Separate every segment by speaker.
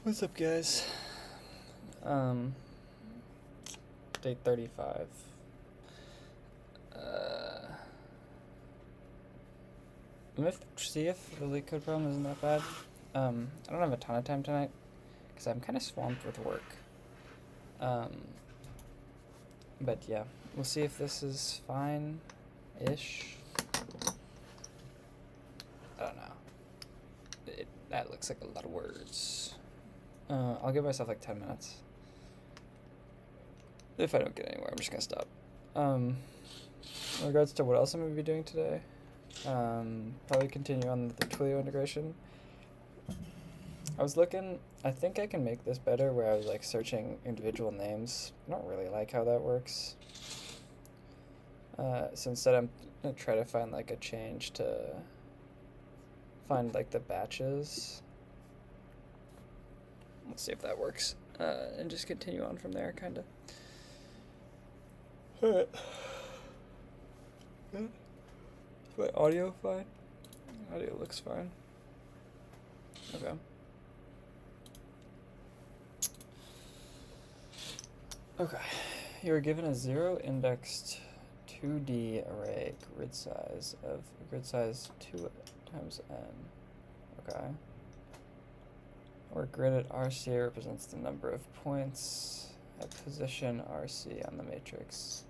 Speaker 1: What's up, guys? Day 35. Let me see if the leetcode problem isn't that bad. I don't have a ton of time tonight because I'm kind of swamped with work. But yeah, we'll see if this is fine-ish. I don't know. That looks like a lot of words. I'll give myself like 10 minutes. If I don't get anywhere, I'm just gonna stop. In regards to what else I'm gonna be doing today, probably continue on the Twilio integration. I was looking, I think I can make this better where I was like searching individual names. I don't really like how that works. So instead I'm gonna try to find like a change to find like the batches. Let's see if that works. And just continue on from there, kinda. Alright. Is my audio fine? Audio looks fine. Okay. Okay. You are given a 0-indexed 2D array grid size of grid size 2 times n. Okay. Where grid at RC represents the number of points at position RC on the matrix.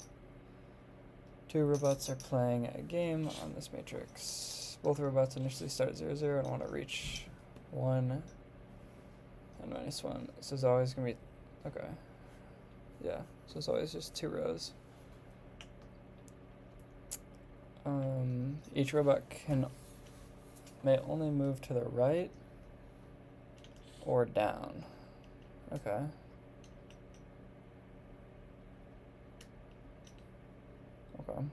Speaker 1: 2 robots are playing a game on this matrix. Both robots initially start at 0, 0 and want to reach 1 and -1. So it's always going to be... Okay. Yeah, so it's always just 2 rows. Each robot may only move to the right or down. Okay. Okay.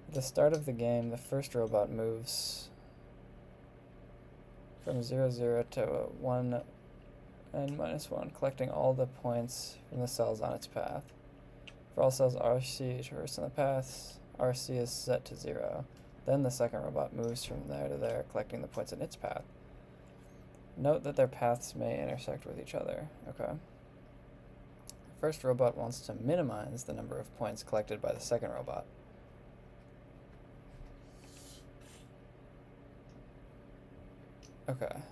Speaker 1: At the start of the game, the first robot moves from 0, 0 to 1 and -1, collecting all the points from the cells on its path. For all cells RC traversed on the path, RC is set to 0. Then the second robot moves from there to there, collecting the points in its path. Note that their paths may intersect with each other. Okay. The first robot wants to minimize the number of points collected by the second robot. Okay.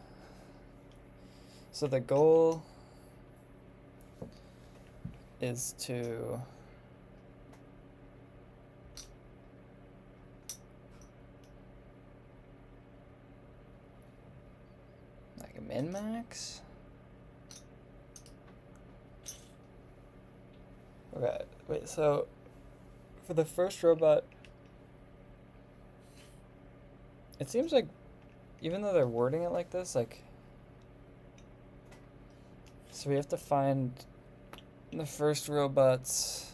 Speaker 1: So the goal is to like a min-max? Okay, wait, so for the first robot, it seems like even though they're wording it like this, like, so we have to find the first robot's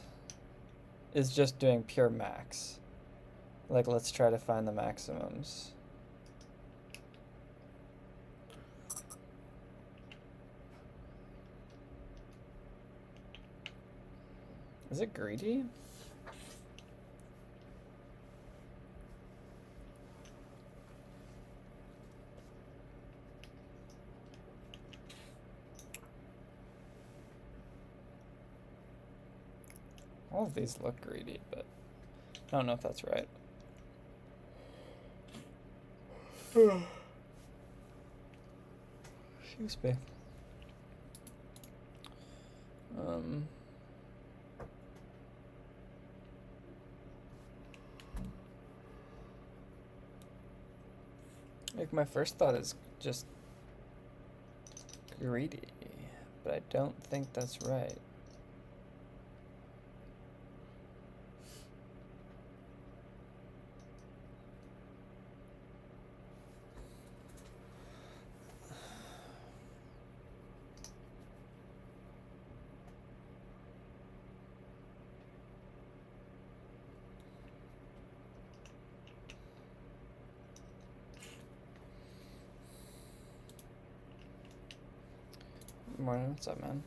Speaker 1: is just doing pure max. Like, let's try to find the maximums. Is it greedy? All of these look greedy, but I don't know if that's right. Excuse me. Like, my first thought is just greedy, but I don't think that's right. Morning, what's up, man?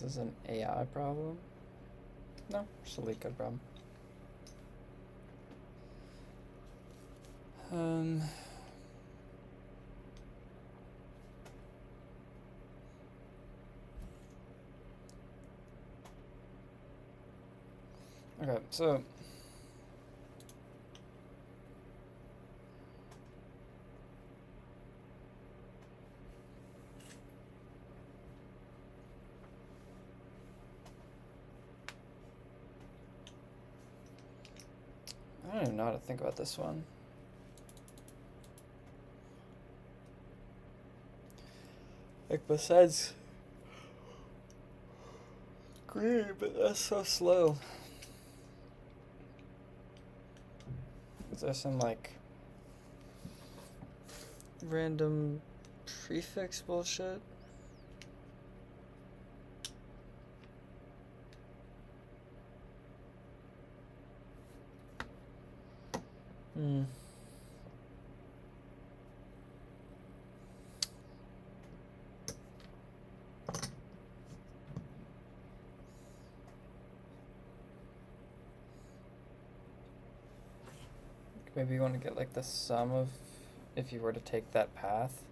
Speaker 1: This is an AI problem? No, just a leetcode problem. Okay, so I don't even know how to think about this one. Like, besides green, but that's so slow. Is there some, like, random prefix bullshit? Maybe you want to get like the sum of if you were to take that path,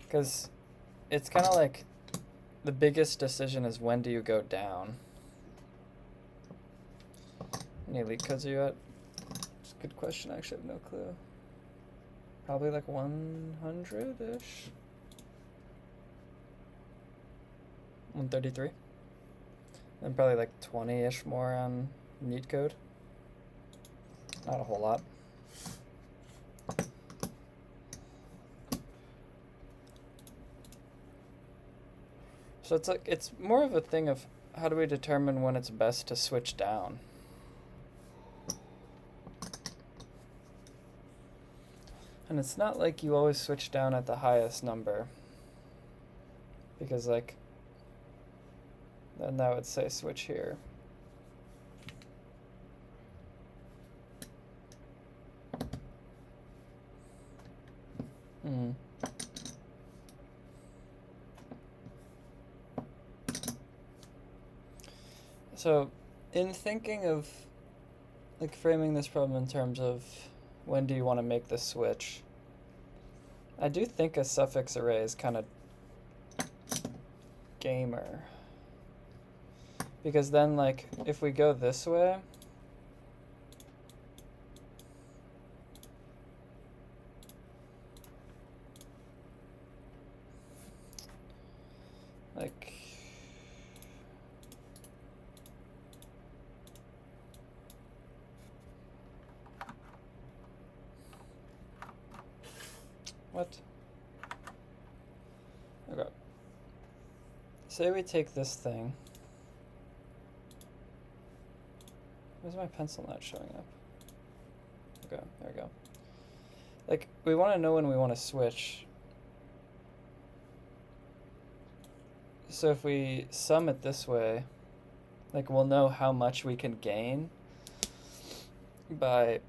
Speaker 1: because it's kind of like the biggest decision is when do you go down. How many elite codes are you at? It's a good question. I actually have no clue. Probably like 100-ish. 133. And probably like 20-ish more on neat code. Not a whole lot. So it's like, it's more of a thing of how do we determine when it's best to switch down? And it's not like you always switch down at the highest number, because like, then that would say switch here. So, in thinking of like framing this problem in terms of when do you want to make the switch, I do think a suffix array is kind of gamer. Because then, like, if we go this way, like, what? Okay. Say we take this thing. Where's my pencil not showing up? Okay, there we go. Like, we want to know when we want to switch. So if we sum it this way, like, we'll know how much we can gain by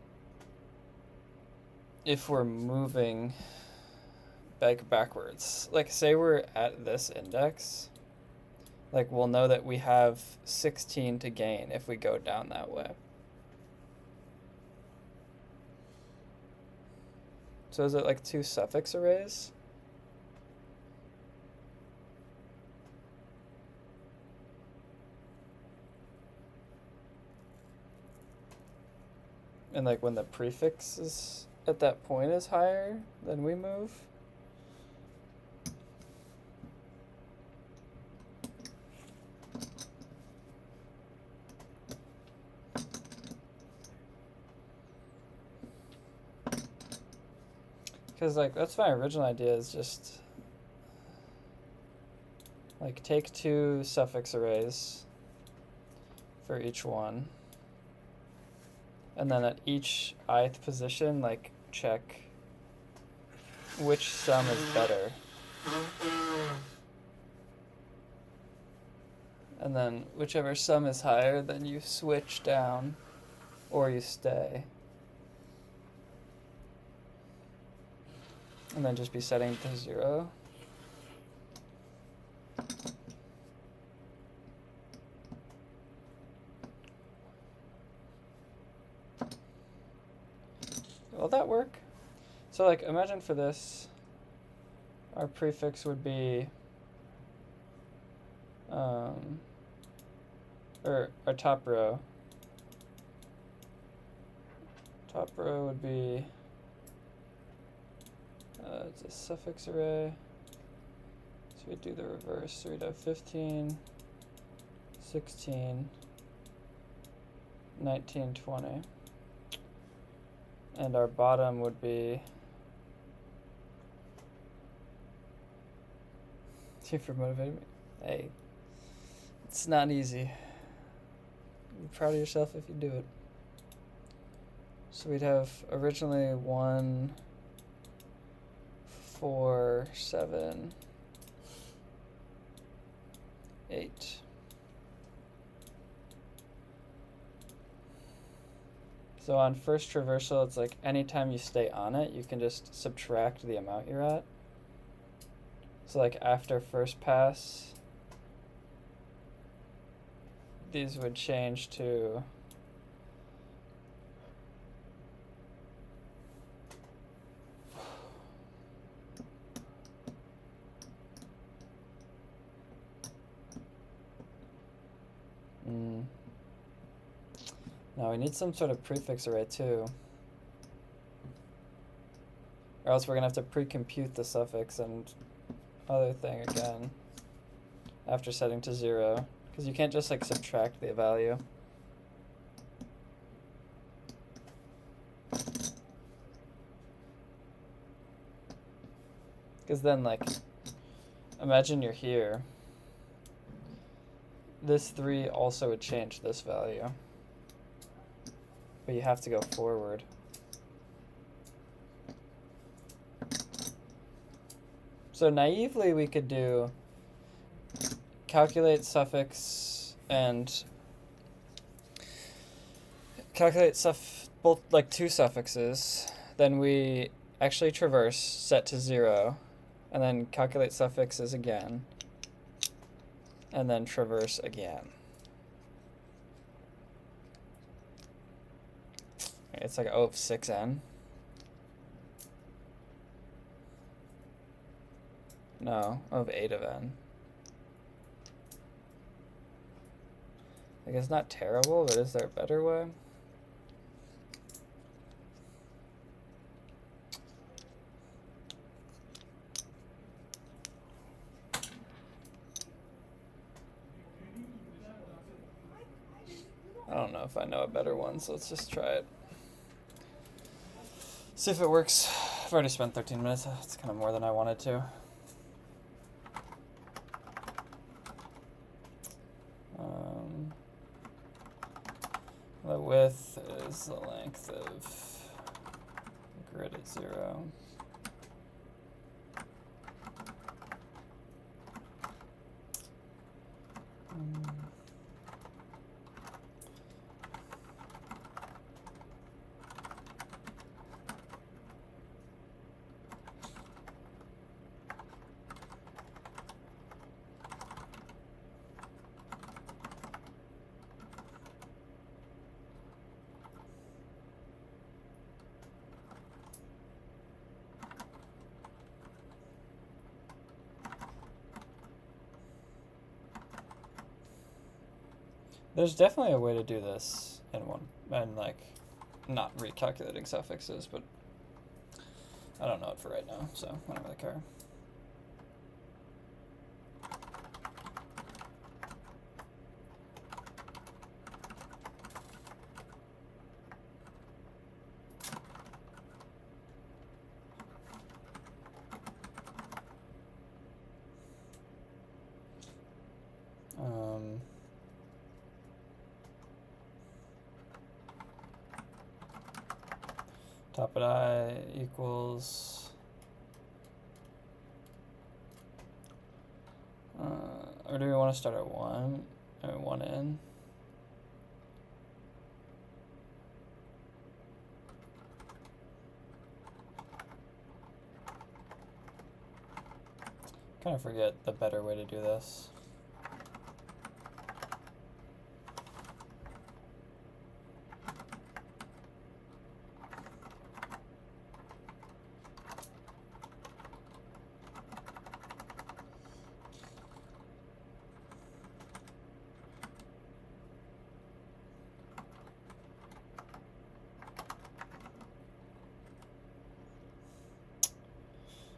Speaker 1: if we're moving backwards. Like, say we're at this index, like, we'll know that we have 16 to gain if we go down that way. So is it like two suffix arrays? And like when the prefix is at that point is higher, then we move? Because like that's my original idea, is just like take two suffix arrays for each one, and then at each ith position, like check which sum is better. And then whichever sum is higher, then you switch down or you stay. And then just be setting to 0. will that work? So like imagine for this, our prefix would be, or our top row. Top row would be, it's a suffix array. So we'd do the reverse. So we'd have 15, 16, 19, 20. And our bottom would be, thank you for motivating me. Hey, it's not easy. Be proud of yourself if you do it. So we'd have originally 1, 4, 7, 8. So on first traversal, it's like anytime you stay on it, you can just subtract the amount you're at. So like after first pass, these would change to now we need some sort of prefix array too. Or else we're gonna have to pre-compute the suffix and other thing again after setting to 0. Because you can't just like subtract the value. Because then like, imagine you're here. This 3 also would change this value. But you have to go forward. So naively we could do calculate suffix and calculate both like 2 suffixes. Then we actually traverse, set to 0, and then calculate suffixes again, and then traverse again. It's like O of 6n. No, O of 8 of n. Like it's not terrible, but is there a better way? I don't know if I know a better one, so let's just try it. See if it works. I've already spent 13 minutes. It's kind of more than I wanted to. The width is the length of the grid at 0. There's definitely a way to do this in one, and like not recalculating suffixes, but I don't know it for right now, so I don't really care. Top at I equals, or do we want to start at 1? I mean 1 in. Kind of forget the better way to do this.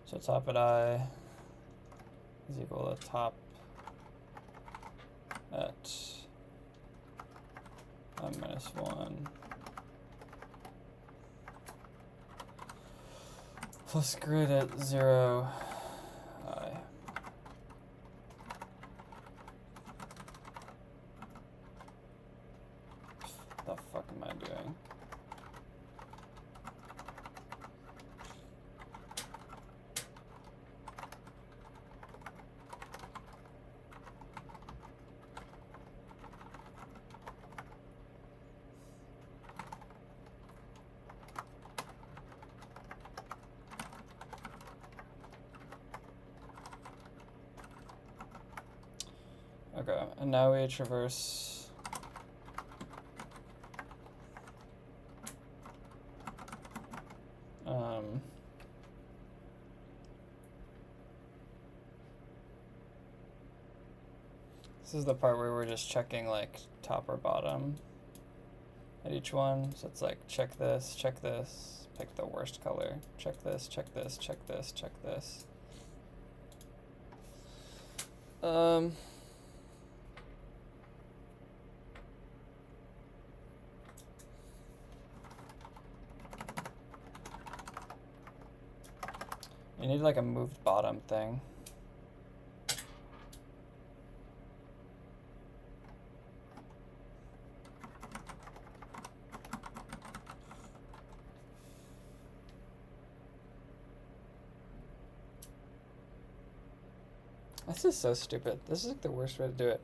Speaker 1: So top at I is equal to top at I minus 1 plus grid at 0 I. What the fuck am I doing? Okay, and now we traverse this is the part where we're just checking like top or bottom at each one. So it's like check this, pick the worst color, check this, check this, check this, check this. You need like a moved bottom thing. This is so stupid. This is like the worst way to do it.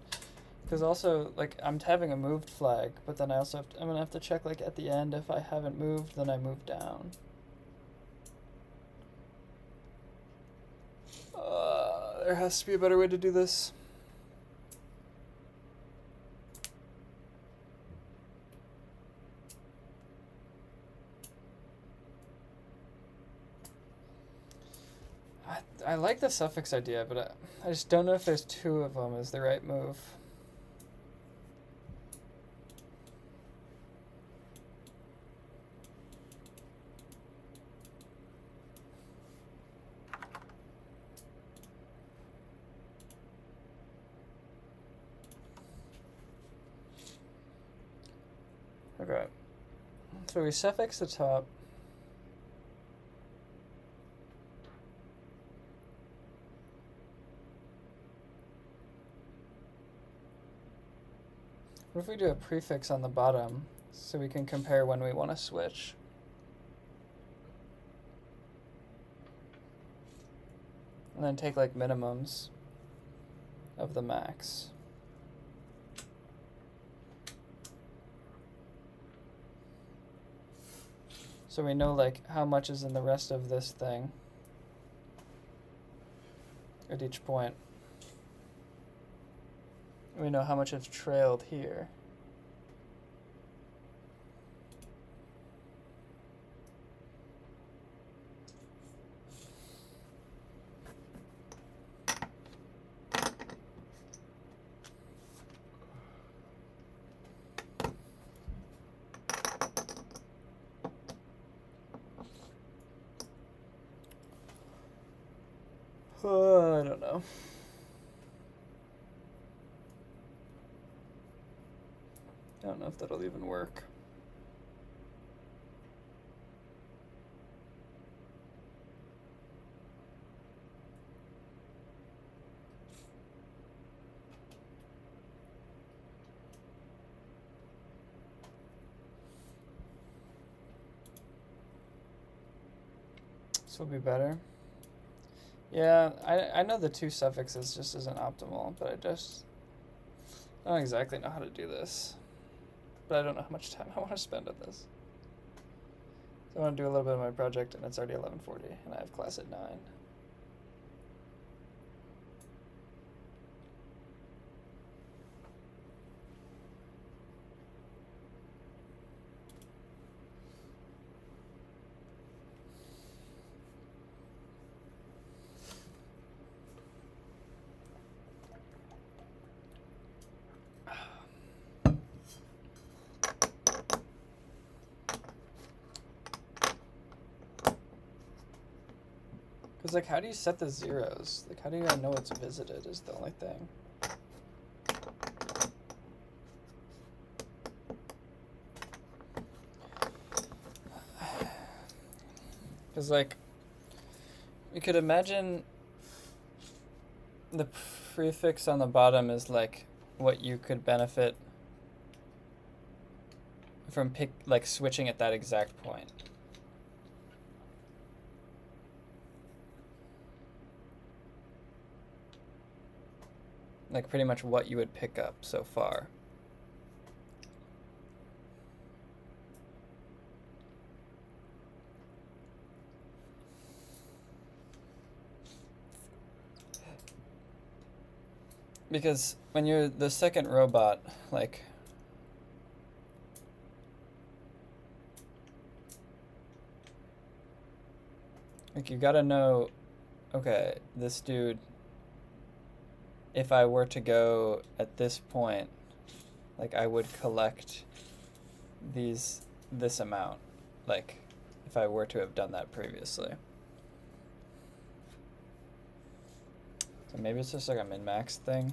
Speaker 1: Because also, like, I'm having a moved flag, but then I also have to, I'm gonna have to check like at the end if I haven't moved, then I move down. There has to be a better way to do this. I like the suffix idea, but I just don't know if there's two of them is the right move. Okay, so we suffix the top. What if we do a prefix on the bottom so we can compare when we want to switch? And then take like minimums of the max. So we know like how much is in the rest of this thing at each point. We know how much it's trailed here. I don't know. I don't know if that'll even work. This will be better. Yeah, I know the two suffixes just isn't optimal, but I don't exactly know how to do this. But I don't know how much time I want to spend on this. So I want to do a little bit of my project, and it's already 11:40, and I have class at 9. Because like, how do you set the zeros? Like, how do you know it's visited is the only thing. Because, like, you could imagine the prefix on the bottom is, like, what you could benefit from switching at that exact point. Like, pretty much what you would pick up so far. Because when you're the second robot, like you gotta know, okay, this dude, if I were to go at this point, like I would collect this amount, like if I were to have done that previously. So maybe it's just like a min-max thing.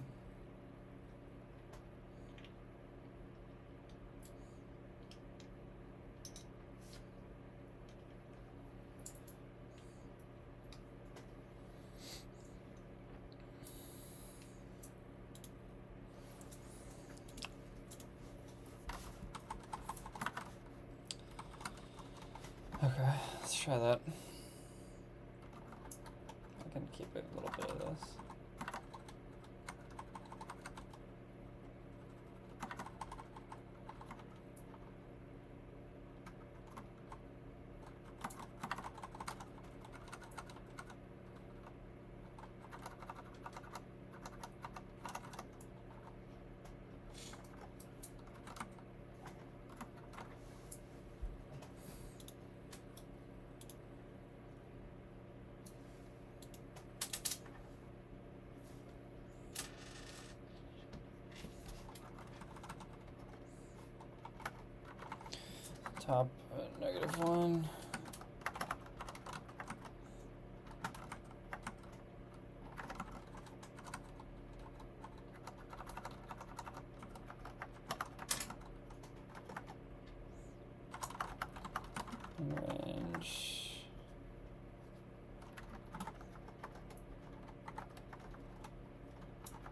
Speaker 1: Okay, let's try that. I can keep a little bit of this. Top -1. Range.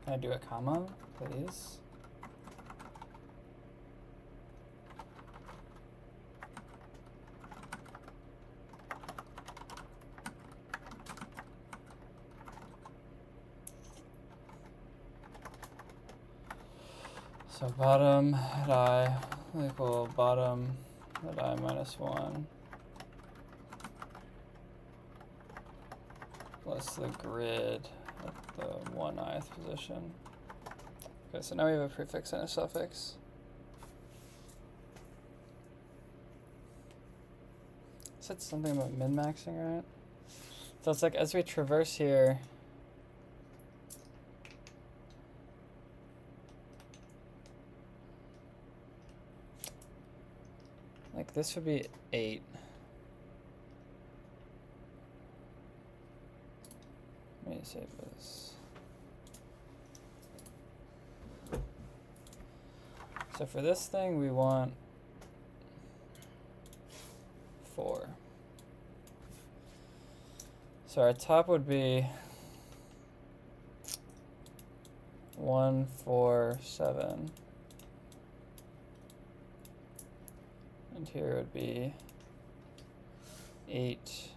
Speaker 1: Can I do a comma, please? So bottom at I equal bottom at I -1 plus the grid at the 1ith position. Okay, so now we have a prefix and a suffix. Said something about min-maxing, right? So it's like as we traverse here, like this would be 8. Let me save this. So for this thing, we want 4. So our top would be 1, 4, 7. And here would be 8,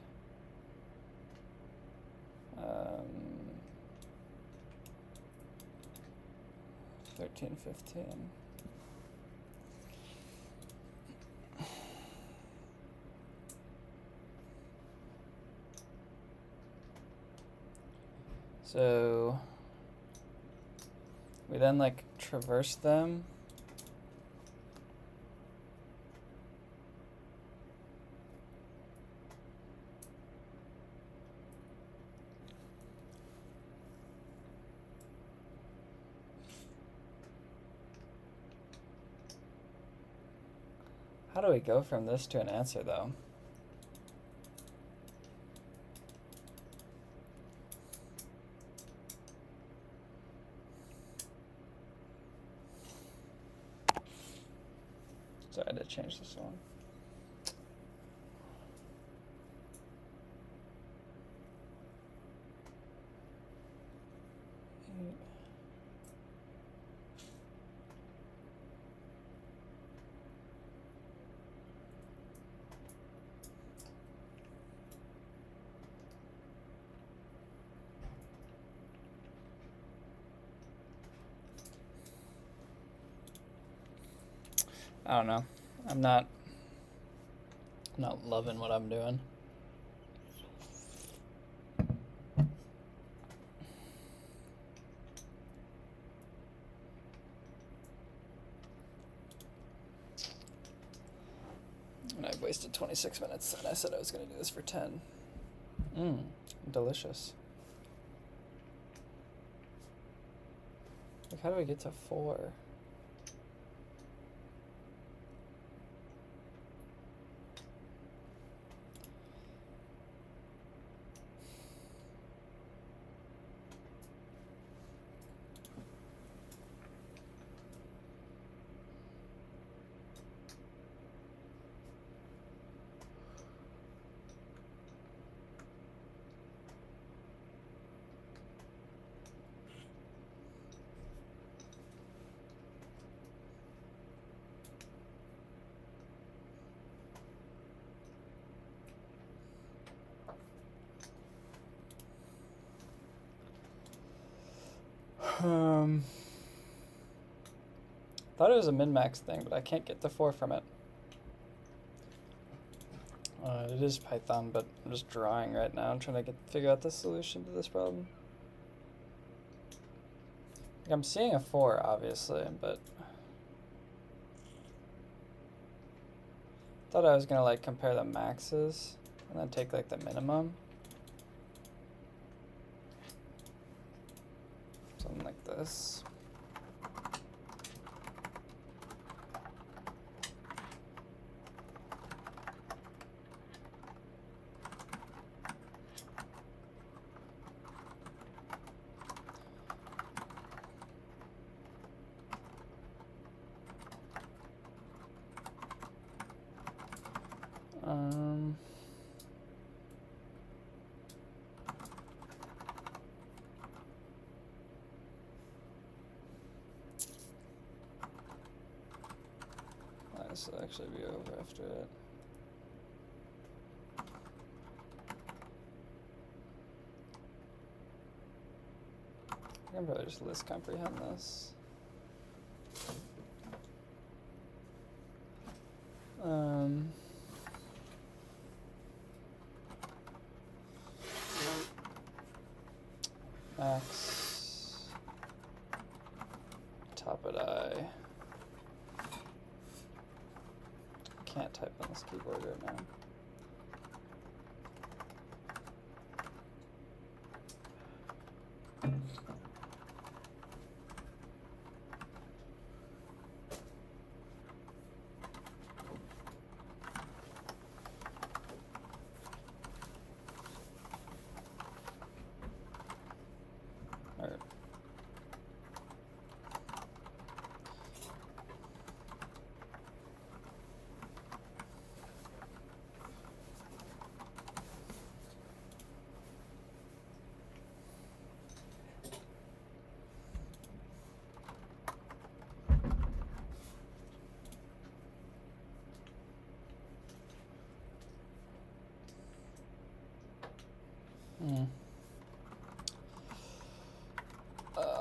Speaker 1: 13, 15. So we then like traverse them. How do we go from this to an answer though? Sorry, I had to change this one. I don't know. I'm not loving what I'm doing. And I've wasted 26 minutes, and I said I was going to do this for 10. Delicious. Like, how do we get to 4? Thought it was a min-max thing, but I can't get the 4 from it. It is Python, but I'm just drawing right now. I'm trying to figure out the solution to this problem. Like, I'm seeing a 4, obviously, but thought I was gonna like compare the maxes and then take like the minimum. Something like this. This will actually be over after it. I can probably just list comprehend this. Max top it I. Can't type on this keyboard right now.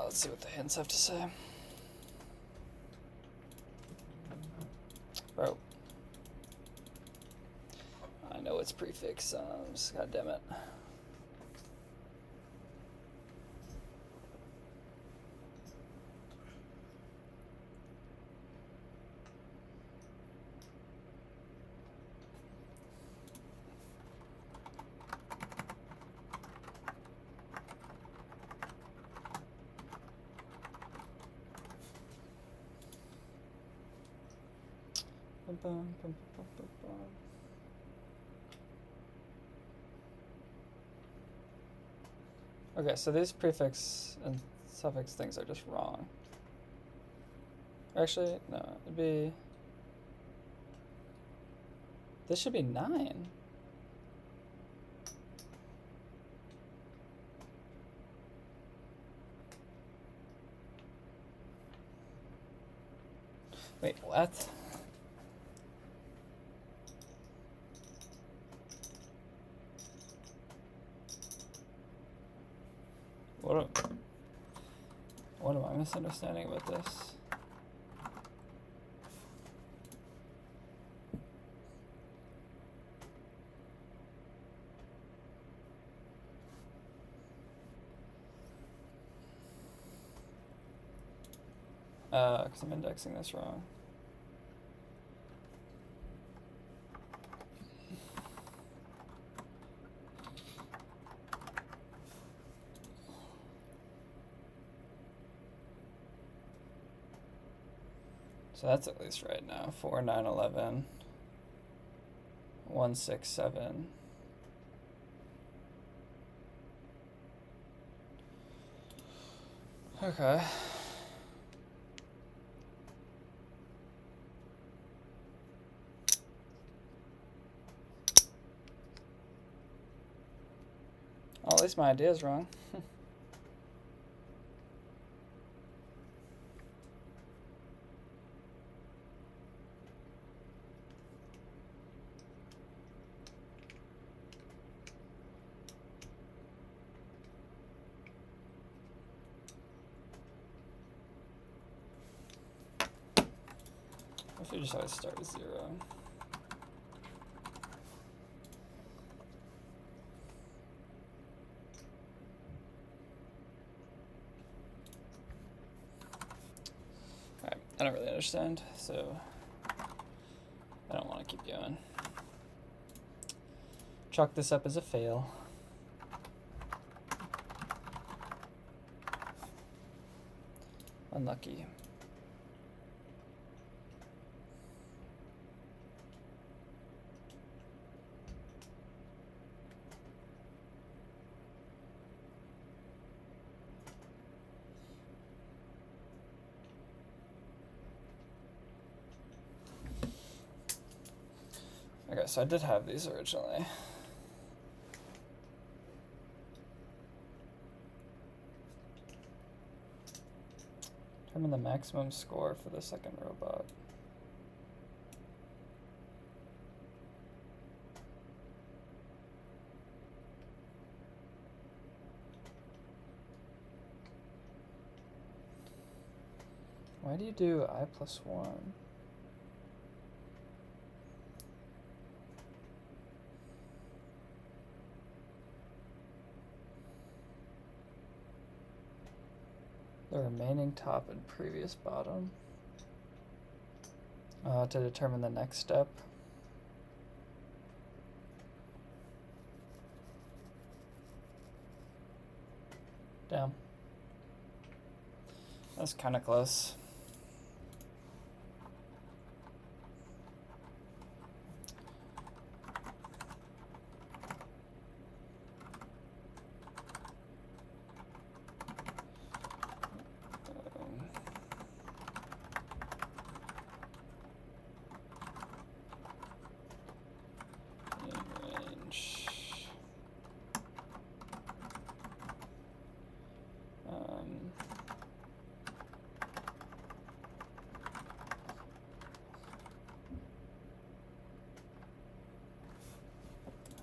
Speaker 1: Let's see what the hints have to say. Bro. I know it's prefix, god damn it. Okay, so these prefix and suffix things are just wrong. Actually, no, it'd be This should be 9. Wait, what? What am I misunderstanding about this? Because I'm indexing this wrong. So that's at least right now. 4, 9, 11. 1, 6, 7. Okay. Well, at least my idea is wrong. I should just always start with 0. Alright, I don't really understand, so I don't want to keep going. Chalk this up as a fail. Unlucky. Okay, so I did have these originally. Determine the maximum score for the second robot. Why do you do I+1? The remaining top and previous bottom. To determine the next step. Damn. That's kind of close.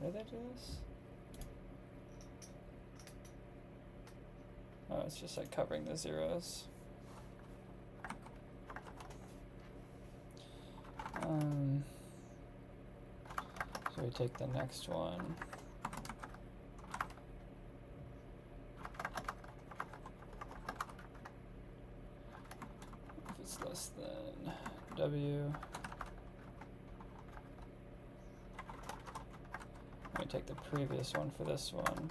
Speaker 1: How did I do this? Oh, it's just like covering the zeros. So we take the next one. If it's less than W. We take the previous one for this one.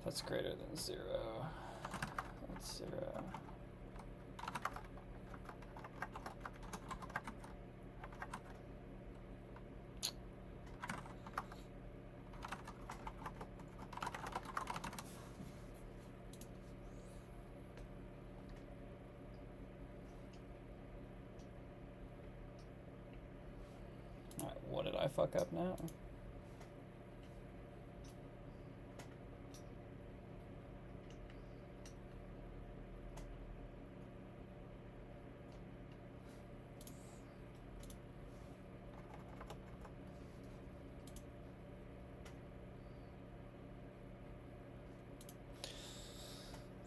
Speaker 1: That's greater than 0. That's 0. did I fuck up now?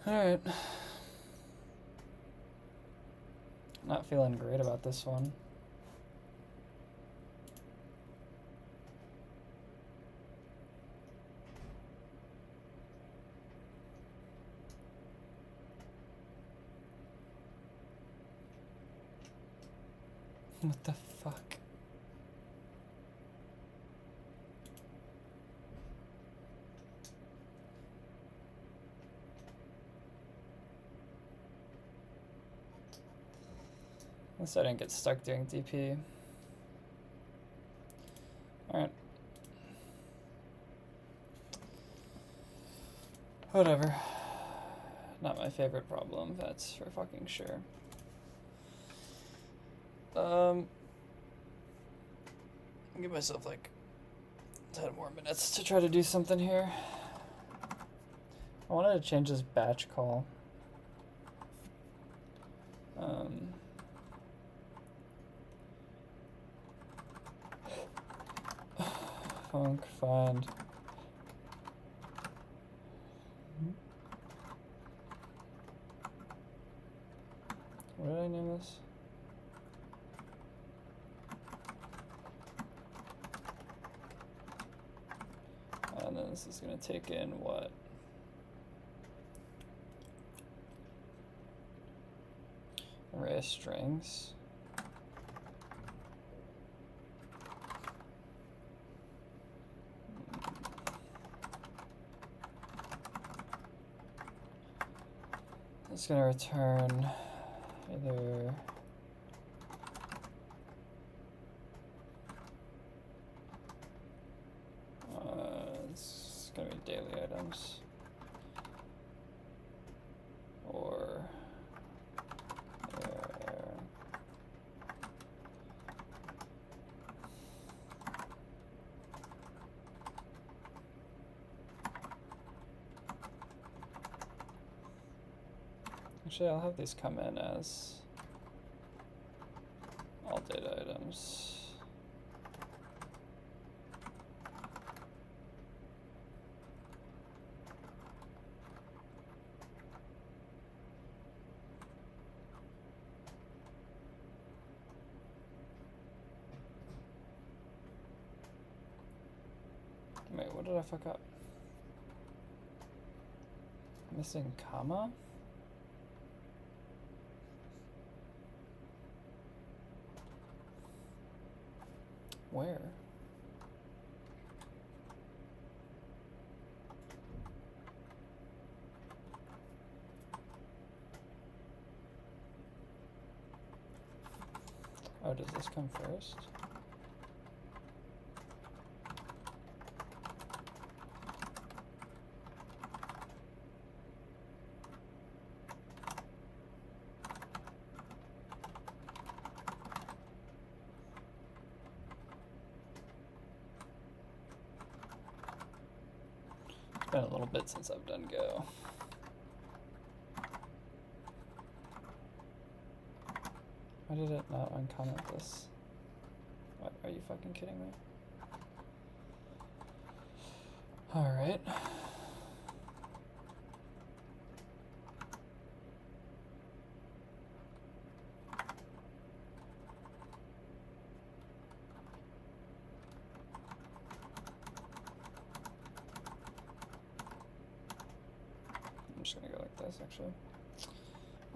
Speaker 1: Alright. Not feeling great about this one. What the fuck? At least I didn't get stuck doing DP. Alright. Whatever. Not my favorite problem, that's for fucking sure. Give myself like 10 more minutes to try to do something here. I wanted to change this batch call. Func find. What did I name this? And then this is going to take in what? Array of strings. It's going to return either it's going to be daily items or actually, I'll have these come in as all data items. Wait, what did I fuck up? Missing comma? Where? Oh, does this come first? It's been a little bit since I've done Go. Why did it not uncomment this? What, are you fucking kidding me? Alright. I'm just gonna go like this, actually.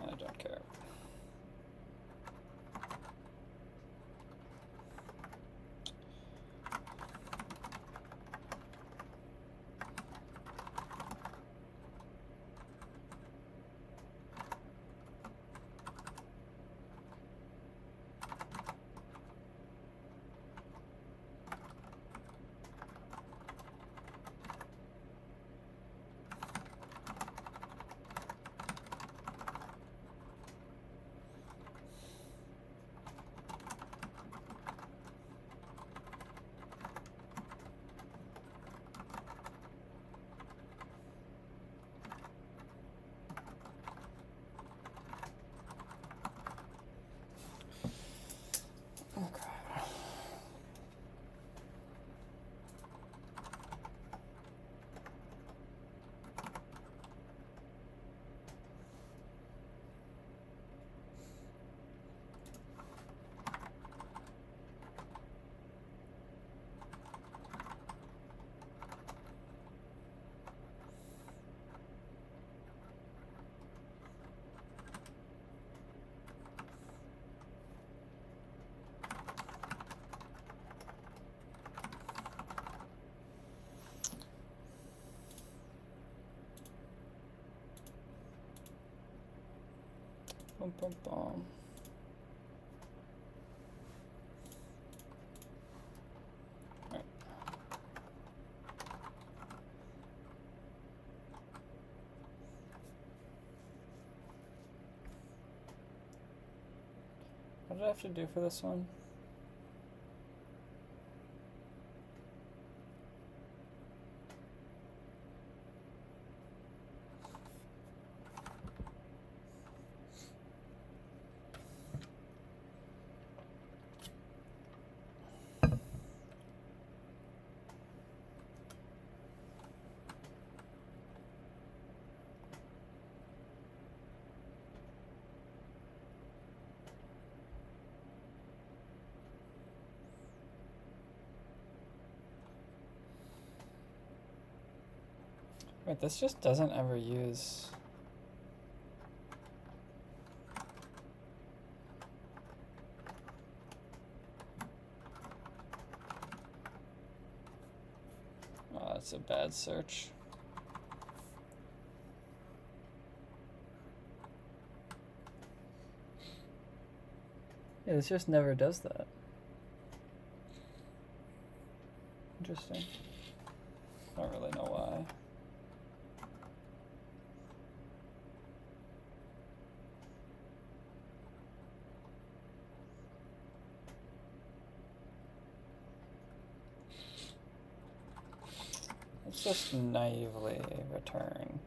Speaker 1: I don't care. Bum, bum, bum. Right. What did I have to do for this one? Wait, this just doesn't ever use... Oh, that's a bad search. Yeah, this just never does that. Interesting. I don't really know why. Let's just naively return.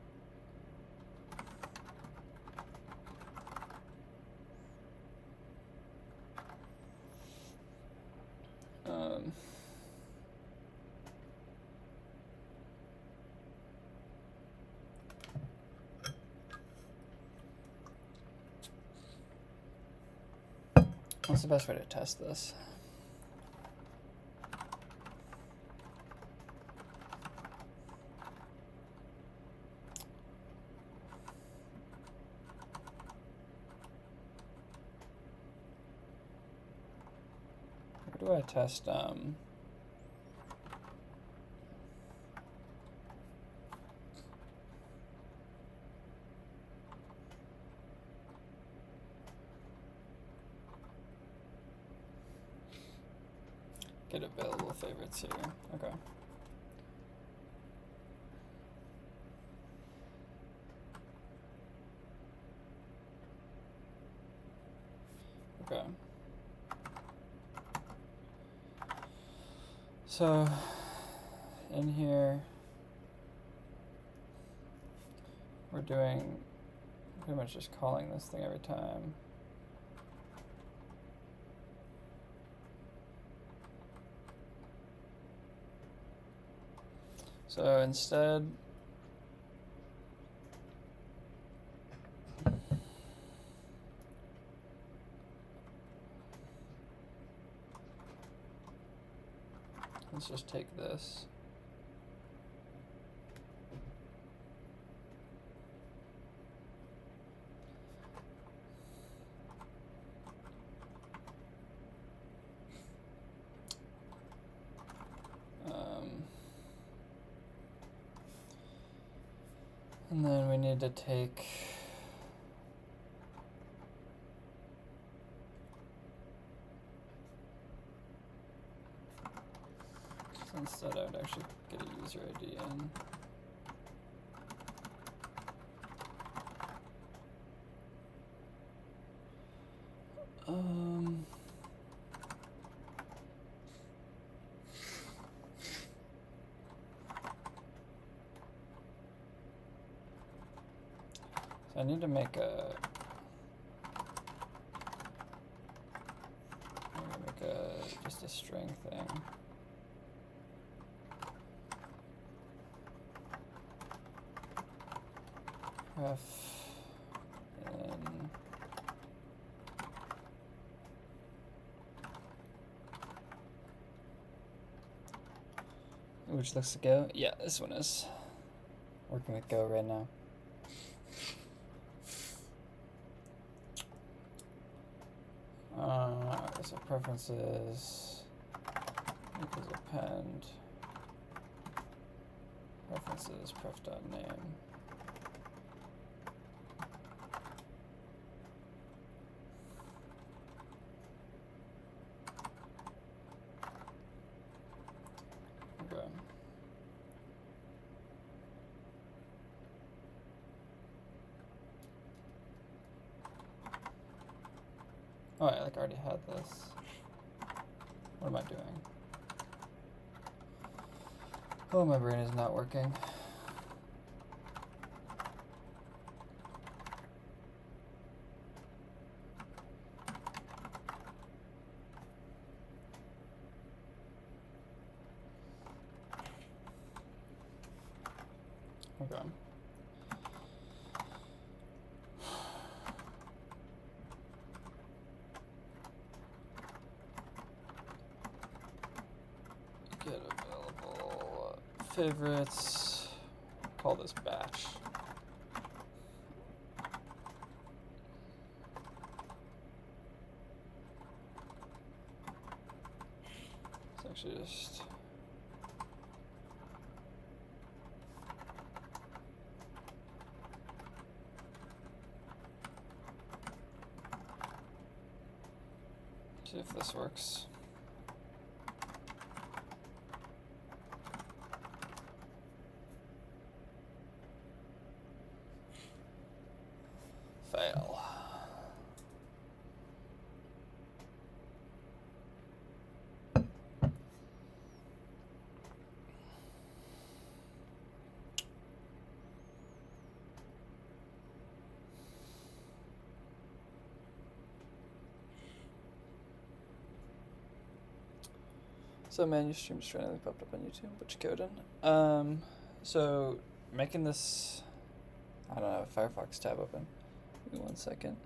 Speaker 1: What's the best way to test this? Where do I test get available favorites here? Okay. Okay. So in here we're doing pretty much just calling this thing every time. So instead, let's just take this. And then we need to take so instead I would actually get a user ID in. So I need to make just a string thing. Ref in which looks to Go. Yeah, this one is working with Go right now. So preferences equals append preferences pref.name. Oh, I like already had this. What am I doing? Oh, my brain is not working. Okay. Get available favorites. Call this batch. It's actually just see if this works. Fail. So menu stream just randomly popped up on YouTube. What you coding? So making this, I don't know, Firefox tab open. Give me 1 second.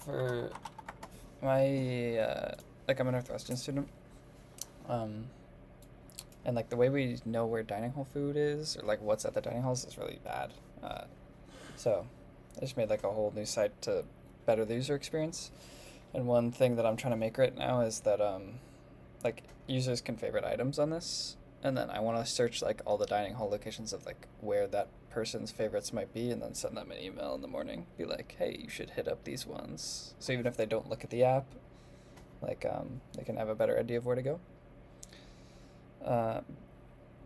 Speaker 1: For my like I'm a Northwestern student, and like the way we know where dining hall food is or like what's at the dining halls is really bad. So I just made like a whole new site to better the user experience. And one thing that I'm trying to make right now is that like users can favorite items on this, and then I want to search like all the dining hall locations of like where that person's favorites might be, and then send them an email in the morning, be like, hey, you should hit up these ones. So even if they don't look at the app, like they can have a better idea of where to go.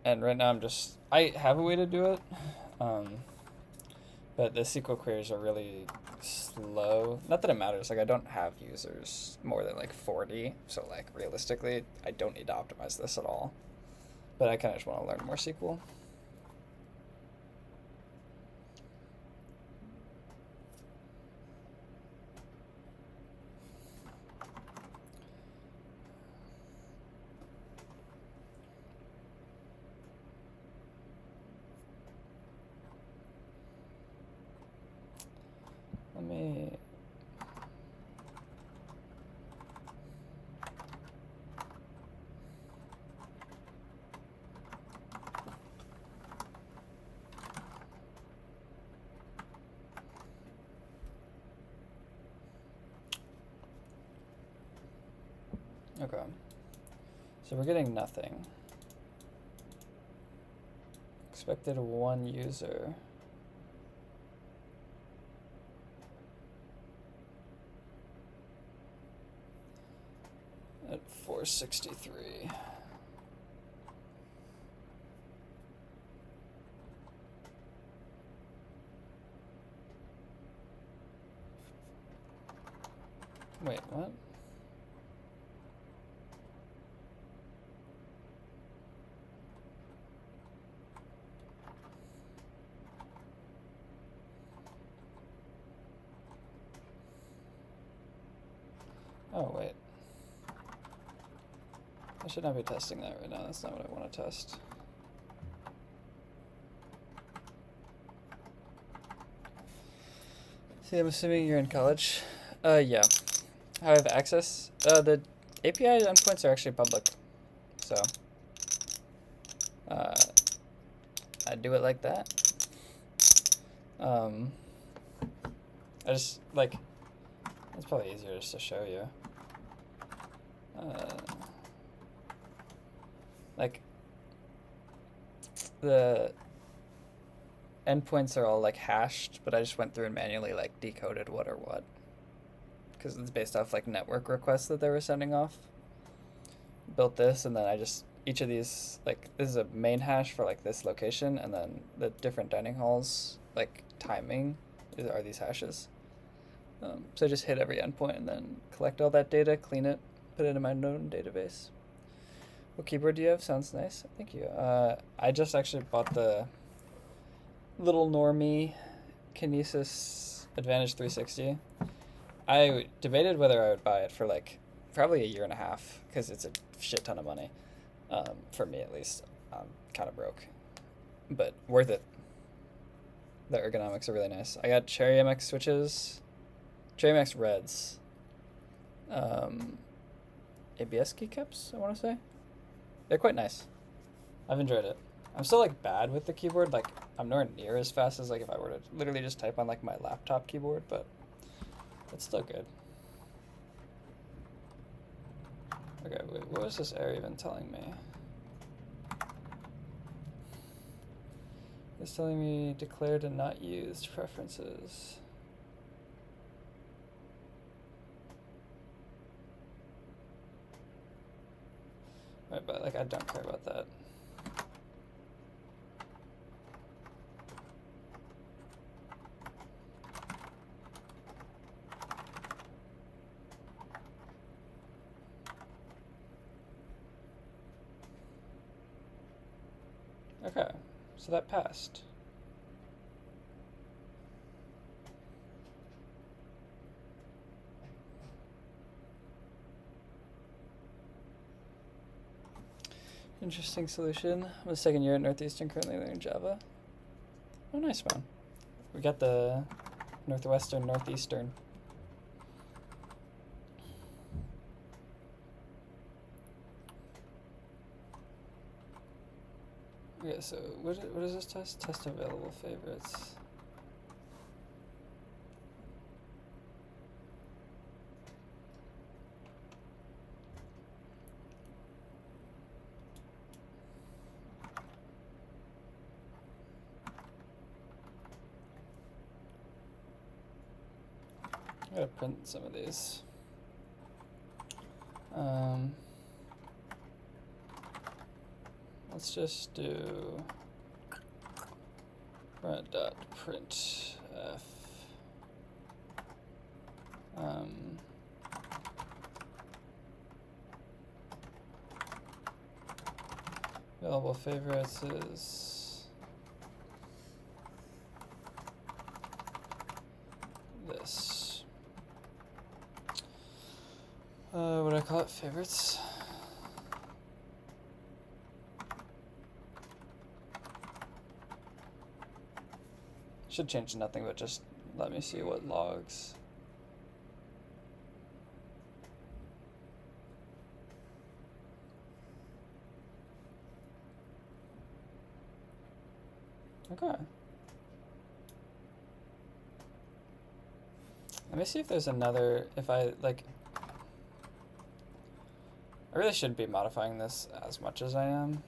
Speaker 1: And right now I have a way to do it, but the SQL queries are really slow. Not that it matters, like I don't have users more than like 40, so like realistically I don't need to optimize this at all. But I kind of just want to learn more SQL. Let me... Okay. So we're getting nothing. Expected 1 user. At 463. Wait, what? Oh, wait. I should not be testing that right now. That's not what I want to test. See, I'm assuming you're in college. Yeah. I have access. The API endpoints are actually public. So, I do it like that. I just, like, it's probably easier just to show you. Like, the endpoints are all like hashed, but I just went through and manually like decoded what or what, because it's based off like network requests that they were sending off. Built this, and then I just each of these, like, this is a main hash for like this location, and then the different dining halls, like timing, are these hashes. So I just hit every endpoint and then collect all that data, clean it, put it in my known database. What keyboard do you have? Sounds nice. Thank you. I just actually bought the little normie Kinesis Advantage 360. I debated whether I would buy it for like probably a year and a half because it's a shit ton of money. For me at least. I'm kind of broke, but worth it. The ergonomics are really nice. I got Cherry MX switches, Cherry MX Reds, ABS keycaps, I want to say. They're quite nice. I've enjoyed it. I'm still like bad with the keyboard. Like I'm nowhere near as fast as like if I were to literally just type on like my laptop keyboard, but it's still good. Okay, wait, what was this error even telling me? It's telling me declared and not used preferences. Right, but like I don't care about that. Okay, so that passed. Interesting solution. I'm a second year at Northeastern, currently learning Java. Oh, nice, man. We got the Northwestern, Northeastern. Okay, so what is this test? Test available favorites. I gotta print some of these. Let's just do printf. Available favorites is this. What do I call it? Favorites? Should change nothing, but just let me see what logs. Okay. Let me see if there's another, if I like, I really shouldn't be modifying this as much as I am,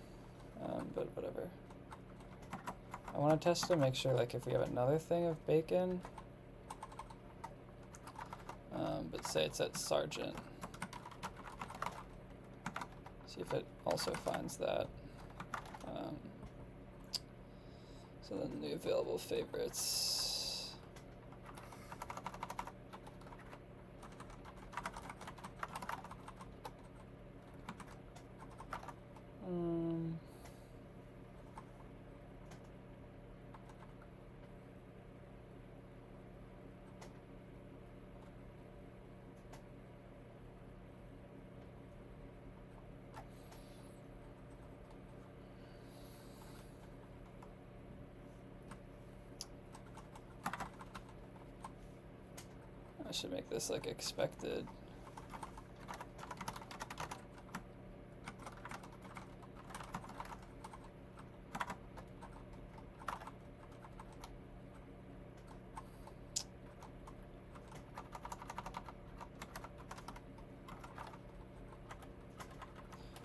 Speaker 1: but whatever. I want to test to make sure, like, if we have another thing of bacon, but say it's at Sergeant. See if it also finds that. So then the available favorites. I should make this like expected.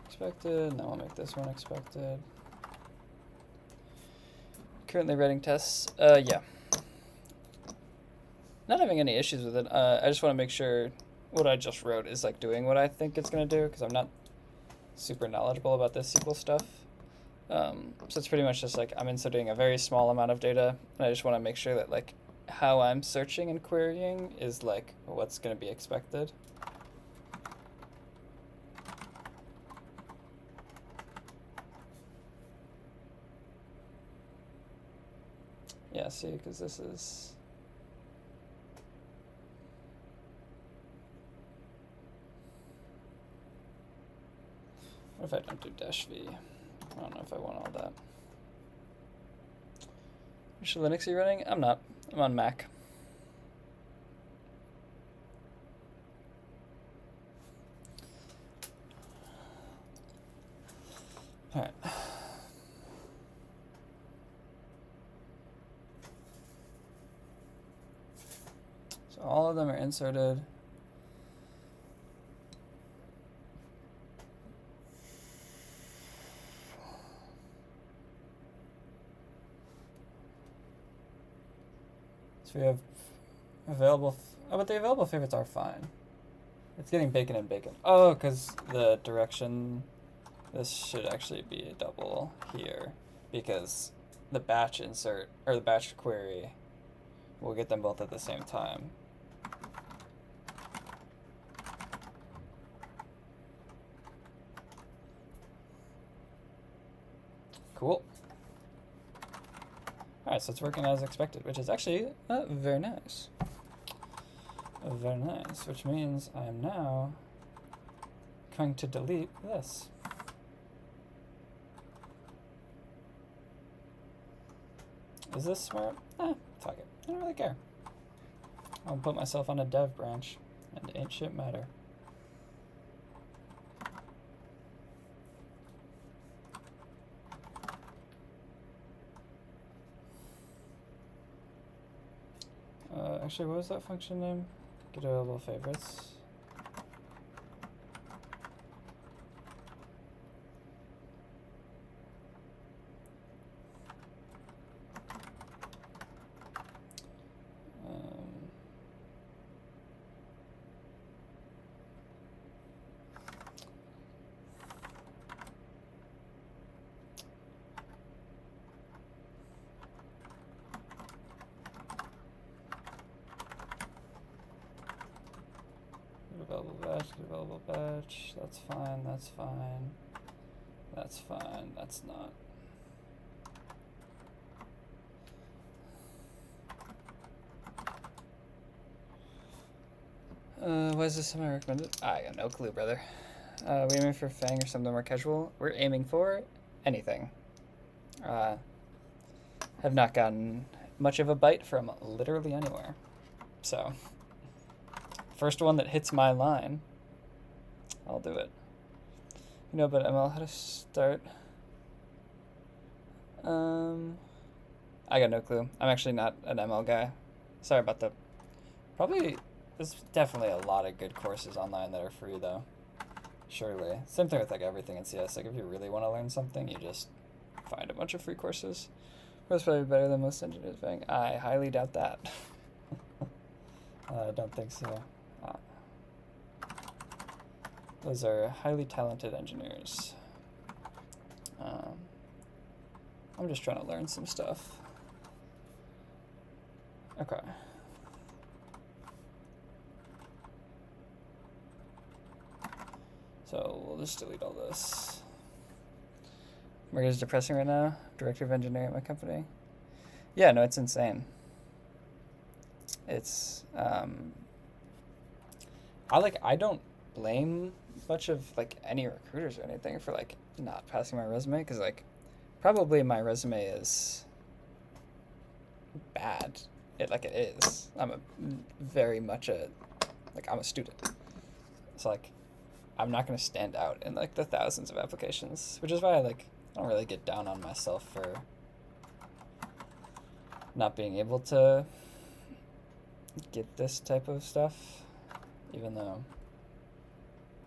Speaker 1: Expected, now I'll make this one expected. Currently writing tests, yeah. Not having any issues with it. I just want to make sure what I just wrote is like doing what I think it's gonna do, because I'm not super knowledgeable about this SQL stuff. So it's pretty much just like I'm inserting a very small amount of data, and I just want to make sure that like how I'm searching and querying is like what's going to be expected. Yeah, see, because this is... What if I don't do dash V? I don't know if I want all that. Which Linux are you running? I'm not. I'm on Mac. All right. So all of them are inserted. So we have available, oh, but the available favorites are fine. It's getting bacon and bacon. Oh, because the direction, this should actually be a double here, because the batch insert, or the batch query, will get them both at the same time. Cool. Alright, so it's working as expected, which is actually very nice. Very nice, which means I am now going to delete this. Is this smart? Fuck it. I don't really care. I'll put myself on a dev branch, and ain't shit matter. Actually, what was that function name? Get available favorites. Available batch, that's fine, that's fine. That's fine, that's not. Why is this something I recommended? I got no clue, brother. We aiming for Fang or something more casual? We're aiming for anything. Have not gotten much of a bite from literally anywhere. So, first one that hits my line, I'll do it. You know about ML, how to start? I got no clue. I'm actually not an ML guy. Sorry about the... Probably, there's definitely a lot of good courses online that are free though. Surely. Same thing with like everything in CS. Like if you really want to learn something, you just find a bunch of free courses. That's probably better than most engineers being. I highly doubt that. I don't think so. Those are highly talented engineers. I'm just trying to learn some stuff. Okay. So we'll just delete all this. Work is depressing right now. Director of engineering at my company. Yeah, no, it's insane. It's I don't blame much of like any recruiters or anything for like not passing my resume, because like probably my resume is bad. It is. I'm very much I'm a student. So like I'm not gonna stand out in like the thousands of applications, which is why I don't really get down on myself for not being able to get this type of stuff, even though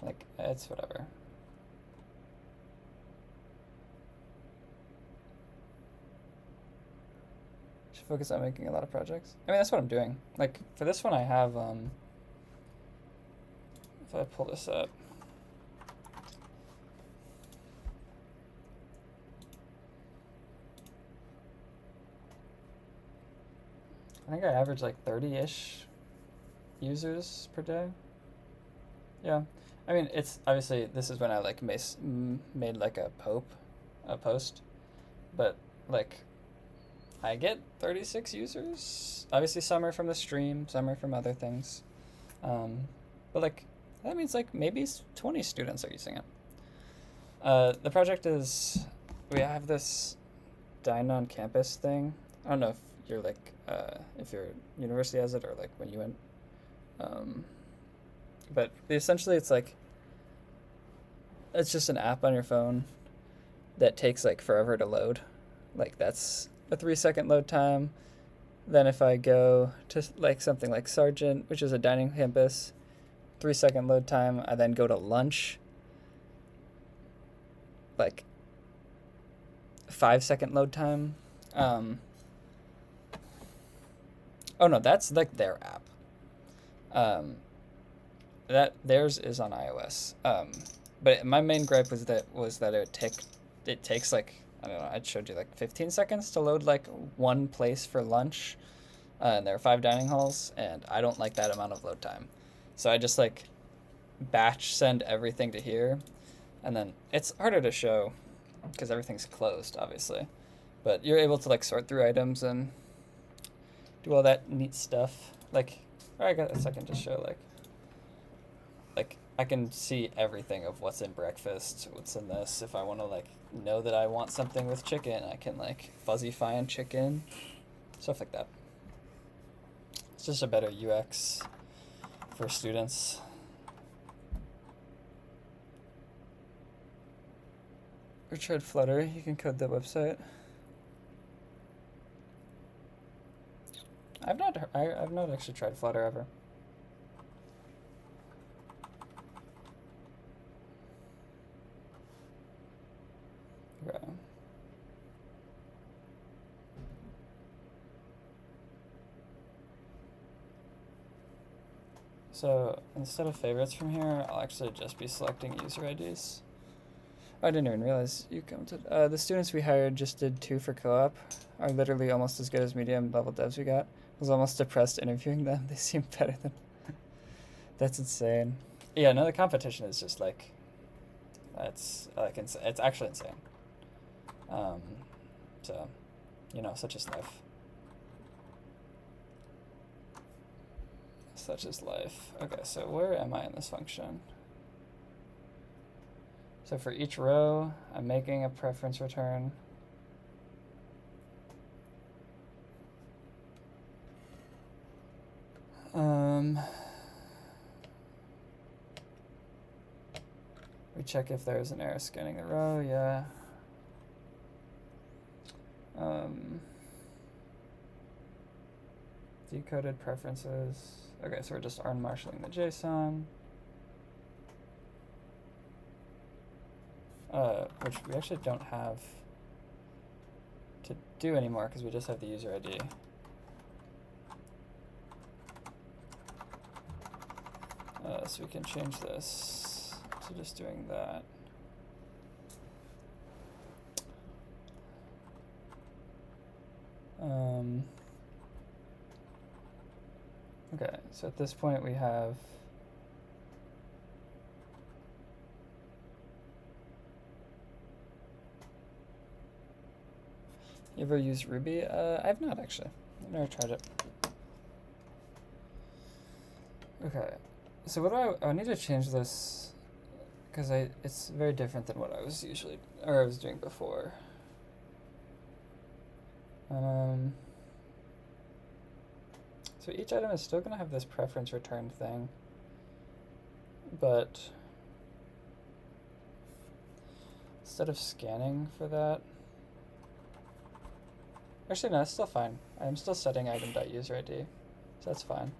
Speaker 1: like it's whatever. Should focus on making a lot of projects. I mean, that's what I'm doing. Like for this one I have if I pull this up, I think I average like 30-ish users per day. Yeah. I mean, it's obviously, this is when I like made like a post, but like I get 36 users. Obviously, some are from the stream, some are from other things. But like, that means like maybe 20 students are using it. The project is, we have this Dine on Campus thing. I don't know if you're like, if your university has it or like when you went. But essentially it's like, it's just an app on your phone that takes like forever to load. Like that's a 3-second load time. Then if I go to like something like Sargent, which is a dining campus, 3-second load time. I then go to lunch, like 5-second load time. Oh no, that's like their app. That theirs is on iOS. But my main gripe was that it takes like, I don't know, I showed you like 15 seconds to load like one place for lunch. And there are 5 dining halls, and I don't like that amount of load time. So I just like batch send everything to here, and then it's harder to show because everything's closed, obviously. But you're able to like sort through items and do all that neat stuff. Like, I guess I can just show like I can see everything of what's in breakfast, what's in this. If I want to like know that I want something with chicken, I can like fuzzy find chicken, stuff like that. It's just a better UX for students. Or tried Flutter, you can code the website. I've not actually tried Flutter ever. Okay. So instead of favorites from here, I'll actually just be selecting user IDs. I didn't even realize you commented. The students we hired just did 2 for co-op, are literally almost as good as medium level devs we got. I was almost depressed interviewing them. They seem better than. That's insane. Yeah, no, the competition is just like, it's actually insane. So, you know, such is life. Such is life. Okay, so where am I in this function? So for each row, I'm making a preference return. We check if there's an error scanning the row, yeah. Decoded preferences. Okay, so we're just unmarshalling the JSON. Which we actually don't have to do anymore because we just have the user ID. So we can change this to just doing that. Okay, so at this point we have You ever use Ruby? I've not actually. I've never tried it. Okay, so what do I need to change this because it's very different than what I was doing before. So each item is still gonna have this preference return thing, but instead of scanning for that, actually no, it's still fine. I'm still setting item.userid, so that's fine.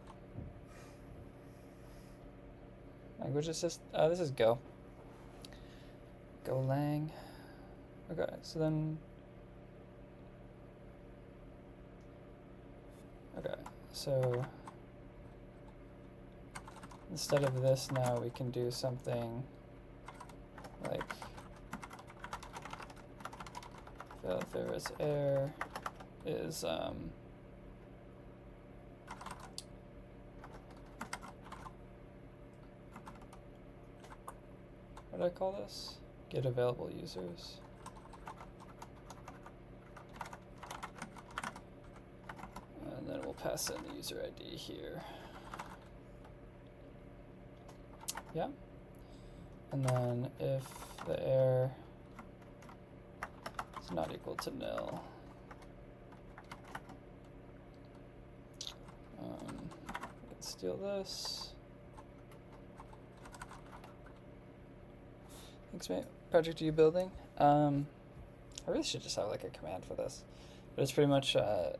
Speaker 1: Language is just, this is Go. Golang. Okay, so then, okay, so instead of this now we can do something like favorite's error is what did I call this? Get available users. And then we'll pass in the user ID here. Yeah. And then if the air is not equal to nil, let's steal this. Thanks, mate. Project are you building? I really should just have like a command for this. But it's pretty much the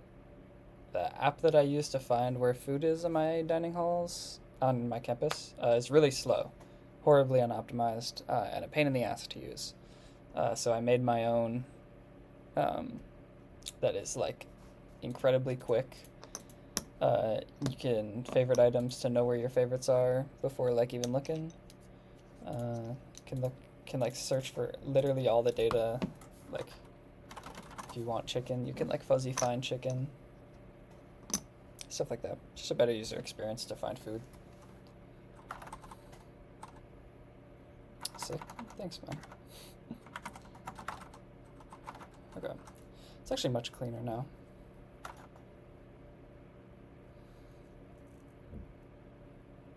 Speaker 1: app that I use to find where food is in my dining halls on my campus is really slow, horribly unoptimized, and a pain in the ass to use. So I made my own that is like incredibly quick. You can favorite items to know where your favorites are before like even looking. Can like search for literally all the data. Like if you want chicken, you can like fuzzy find chicken. Stuff like that. Just a better user experience to find food. Sick. Thanks, man. Okay. It's actually much cleaner now.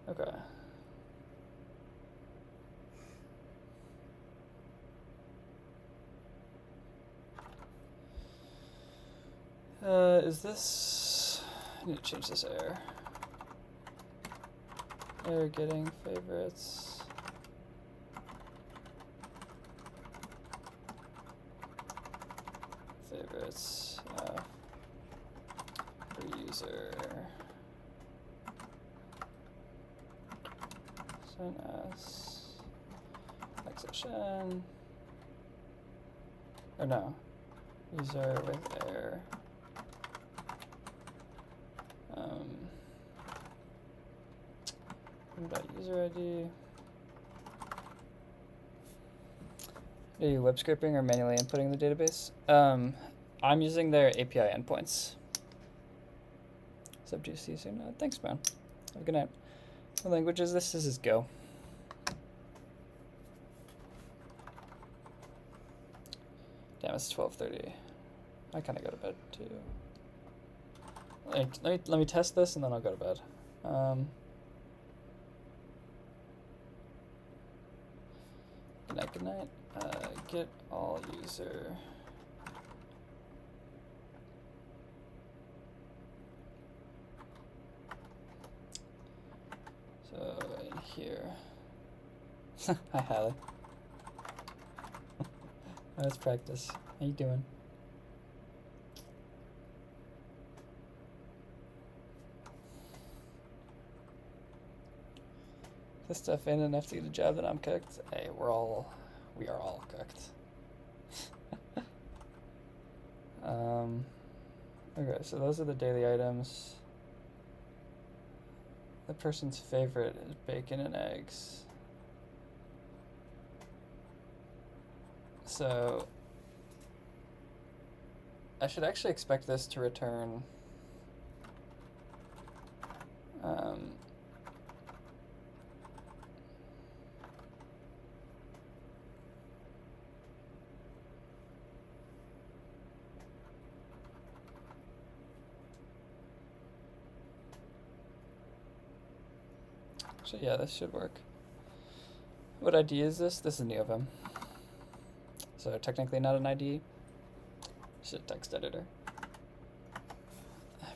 Speaker 1: Okay. Is this... I need to change this air. Air getting favorites. Favorites for user. Send as next session. Or no. User with air. User ID. Are you web scraping or manually inputting the database? I'm using their API endpoints. Sub juicy soon. Thanks, man. Have a good night. What language is this? This is Go. Damn, it's 12:30. I kind of go to bed too. Let me test this and then I'll go to bed. Good night. Get all user. So in here. Hi, Hallie. Let's practice. How you doing? This stuff ain't enough to get a job that I'm cooked. Hey, we are all cooked. Okay, so those are the daily items. The person's favorite is bacon and eggs. So I should actually expect this to return so yeah, this should work. What ID is this? This is NeoVim. So technically not an ID. Just a text editor.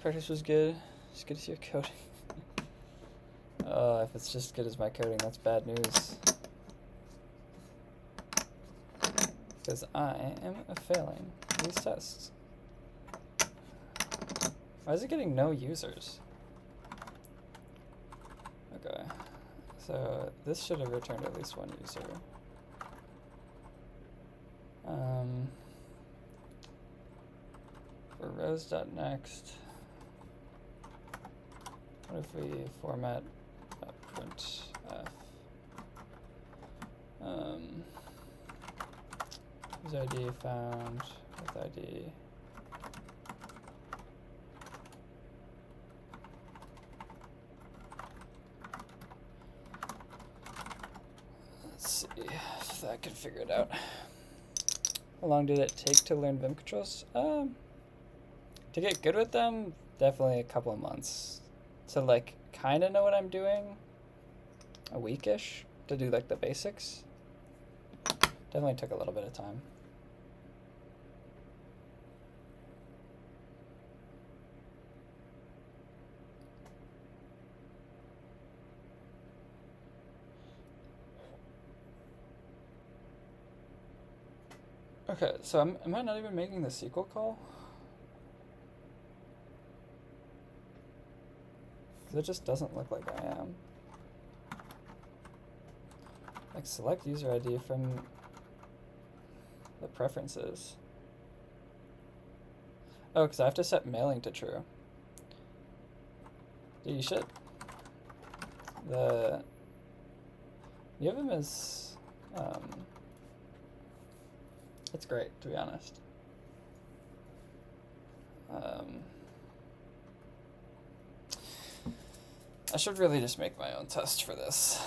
Speaker 1: Practice was good. It's good to see your coding. If it's just as good as my coding, that's bad news. Because I am failing these tests. Why is it getting no users? Okay, so this should have returned at least one user. For rows.next, what if we format printf? User ID found with ID. Let's see if that can figure it out. How long did it take to learn Vim controls? To get good with them, definitely a couple of months. To like kind of know what I'm doing, a weekish to do like the basics. Definitely took a little bit of time. Okay, so am I not even making the SQL call? Because it just doesn't look like I am. Like select user ID from the preferences. Oh, because I have to set mailing to true. Dude, you should. The Vim is it's great, to be honest. I should really just make my own test for this.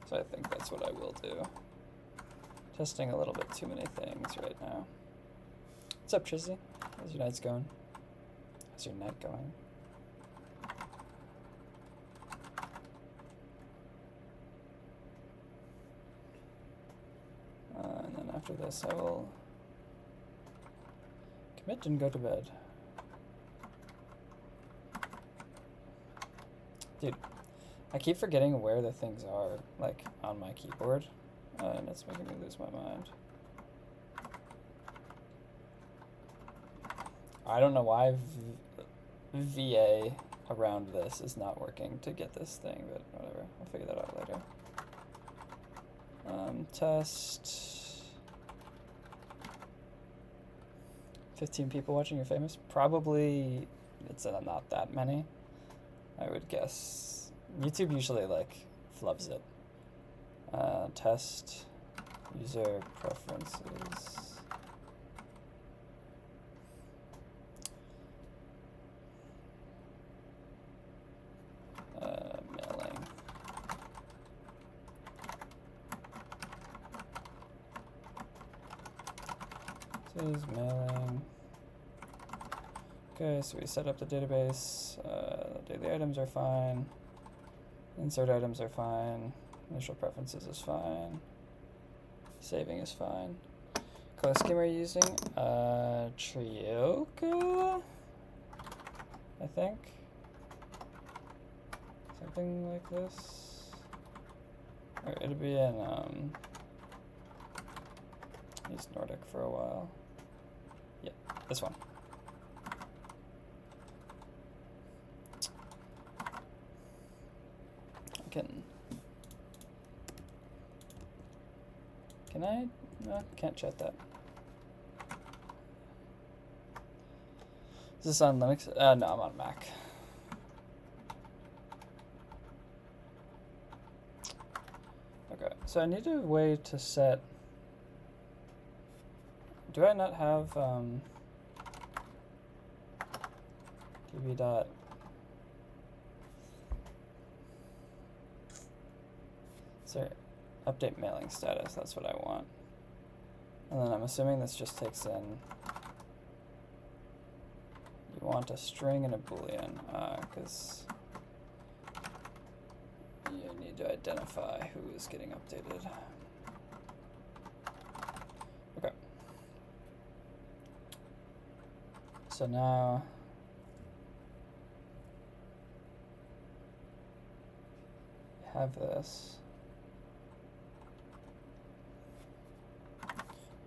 Speaker 1: So I think that's what I will do. Testing a little bit too many things right now. What's up, Trizzy? How's your night going? How's your night going? And then after this, I will commit and go to bed. Dude, I keep forgetting where the things are, like, on my keyboard, and it's making me lose my mind. I don't know why VA around this is not working to get this thing, but whatever. I'll figure that out later. Test. 15 people watching, you're famous? Probably it's not that many, I would guess. YouTube usually like flubs it. Test user preferences. Mailing. This is mailing. Okay, so we set up the database. Daily items are fine. Insert items are fine. Initial preferences is fine. Saving is fine. Color scheme are you using? Trioca, I think. Something like this. Or it'll be in used Nordic for a while. Yeah, this one. Can I? No, can't chat that. Is this on Linux? No, I'm on Mac. Okay, so I need a way to set. Do I not have db dot? Sorry, update mailing status. That's what I want. And then I'm assuming this just takes in. You want a string and a boolean, because you need to identify who is getting updated. Okay. So now we have this.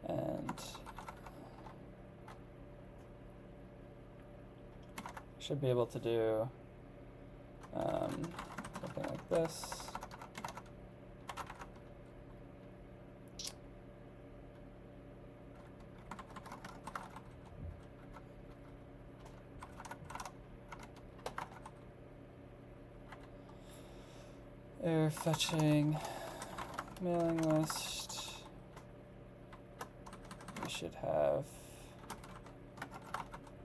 Speaker 1: And should be able to do something like this. Error fetching mailing list. We should have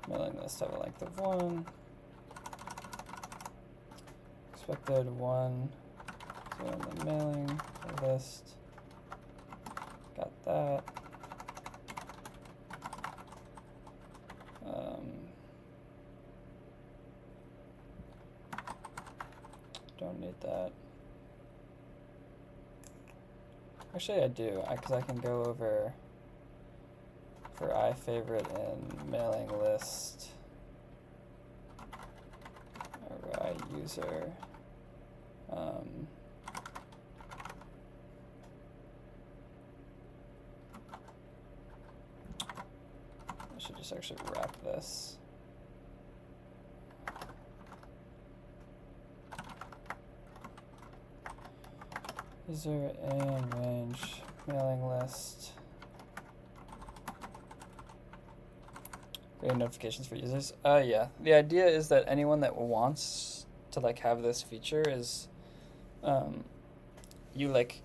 Speaker 1: mailing list have a length of 1. expected 1, 0 in the mailing list. Got that. Don't need that. Actually, I do, because I can go over for iFavorite in mailing list or iUser. I should just actually wrap this. User and range mailing list. Create notifications for users. Yeah. The idea is that anyone that wants to like have this feature is, you like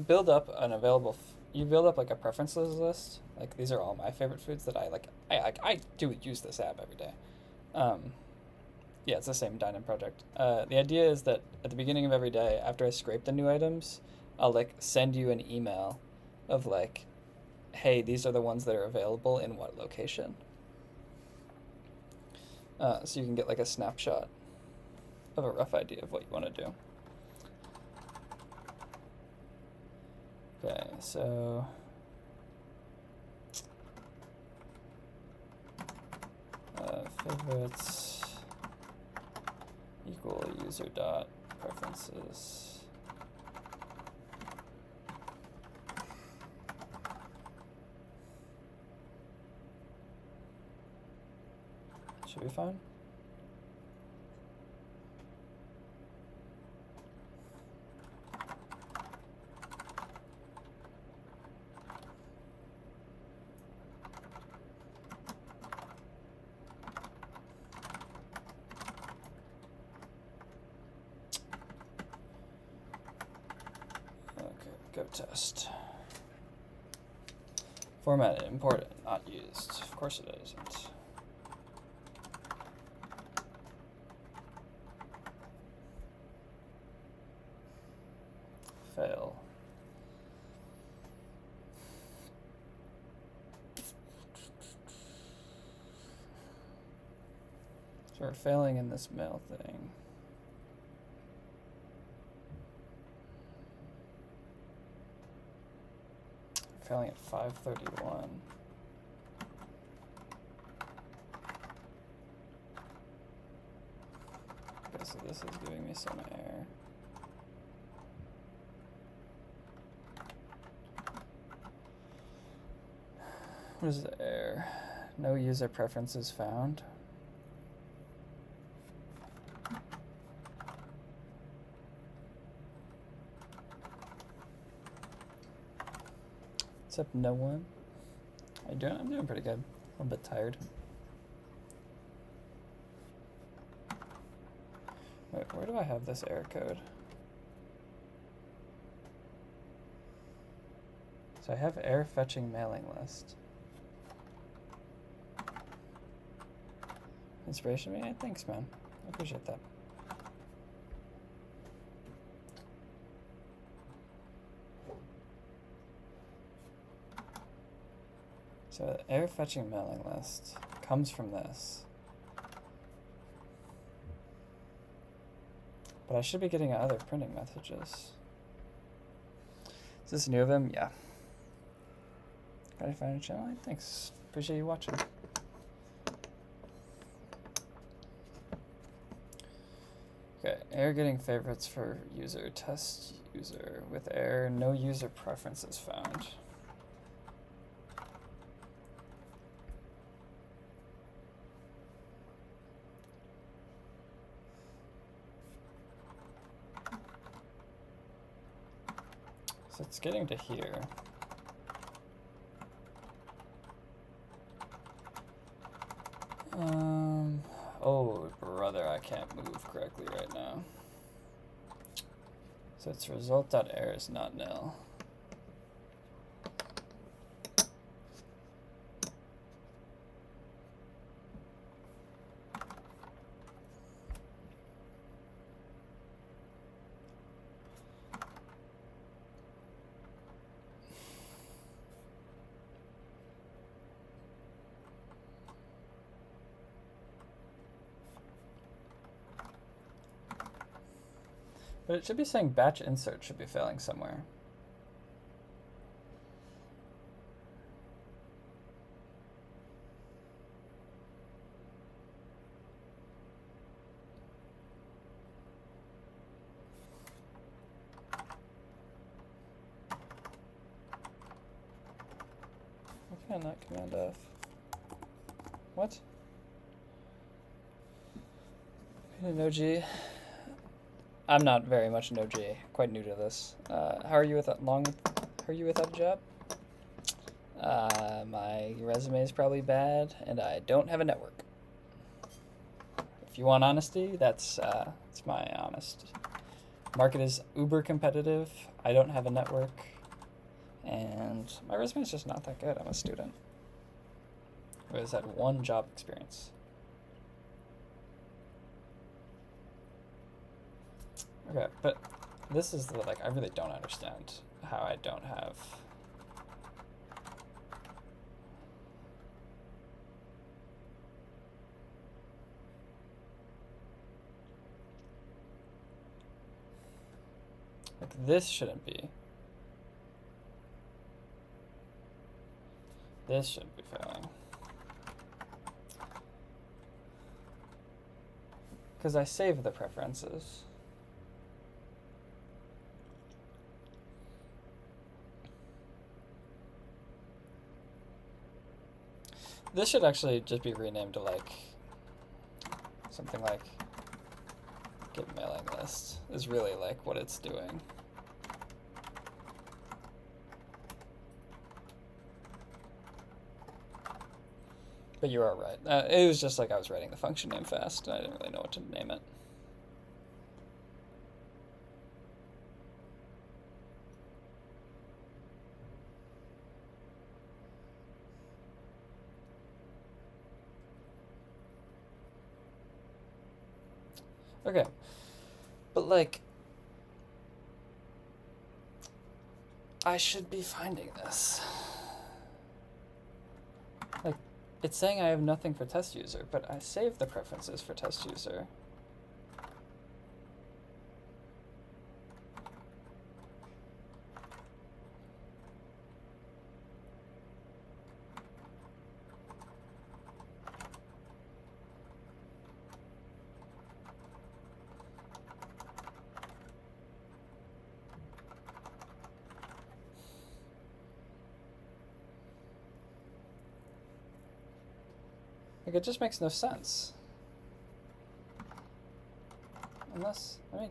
Speaker 1: build up an available. You build up like a preferences list. Like these are all my favorite foods that I like. I do use this app every day. Yeah, it's the same dine-in project. The idea is that at the beginning of every day, after I scrape the new items, I'll like send you an email of like, hey, these are the ones that are available in what location. So you can get like a snapshot of a rough idea of what you want to do. Okay, so favorites equal user dot preferences. Should be fine. Go test. Formatted, imported, not used. Of course it isn't. Fail. So we're failing in this mail thing. Failing at 5:31. Okay, so this is giving me some error. What is the error? No user preferences found. Except no one. How you doing? I'm doing pretty good. A little bit tired. Wait, where do I have this error code? So I have error fetching mailing list. Inspiration me? Thanks, man. I appreciate that. So the error fetching mailing list comes from this. But I should be getting other printing messages. Is this new of him? Yeah. Gotta find a channel? Thanks. Appreciate you watching. Okay, error getting favorites for user, test user with error, no user preferences found. So it's getting to here. Oh, brother, I can't move correctly right now. So it's result.error is not nil. But it should be saying batch insert should be failing somewhere. Why not Command F? What? An OG. I'm not very much an OG. Quite new to this. How are you without a job? My resume is probably bad, and I don't have a network. If you want honesty, that's my honest. Market is uber competitive. I don't have a network, and my resume is just not that good. I'm a student who has had one job experience. Okay, but this is the, like, I really don't understand how I don't have. Like, this shouldn't be. This shouldn't be failing. Because I saved the preferences. This should actually just be renamed to like something like get mailing list is really like what it's doing. But you are right. It was just like I was writing the function name fast and I didn't really know what to name it. Okay, but like, I should be finding this. Like, it's saying I have nothing for test user, but I saved the preferences for test user. Like, it just makes no sense. Unless, I mean...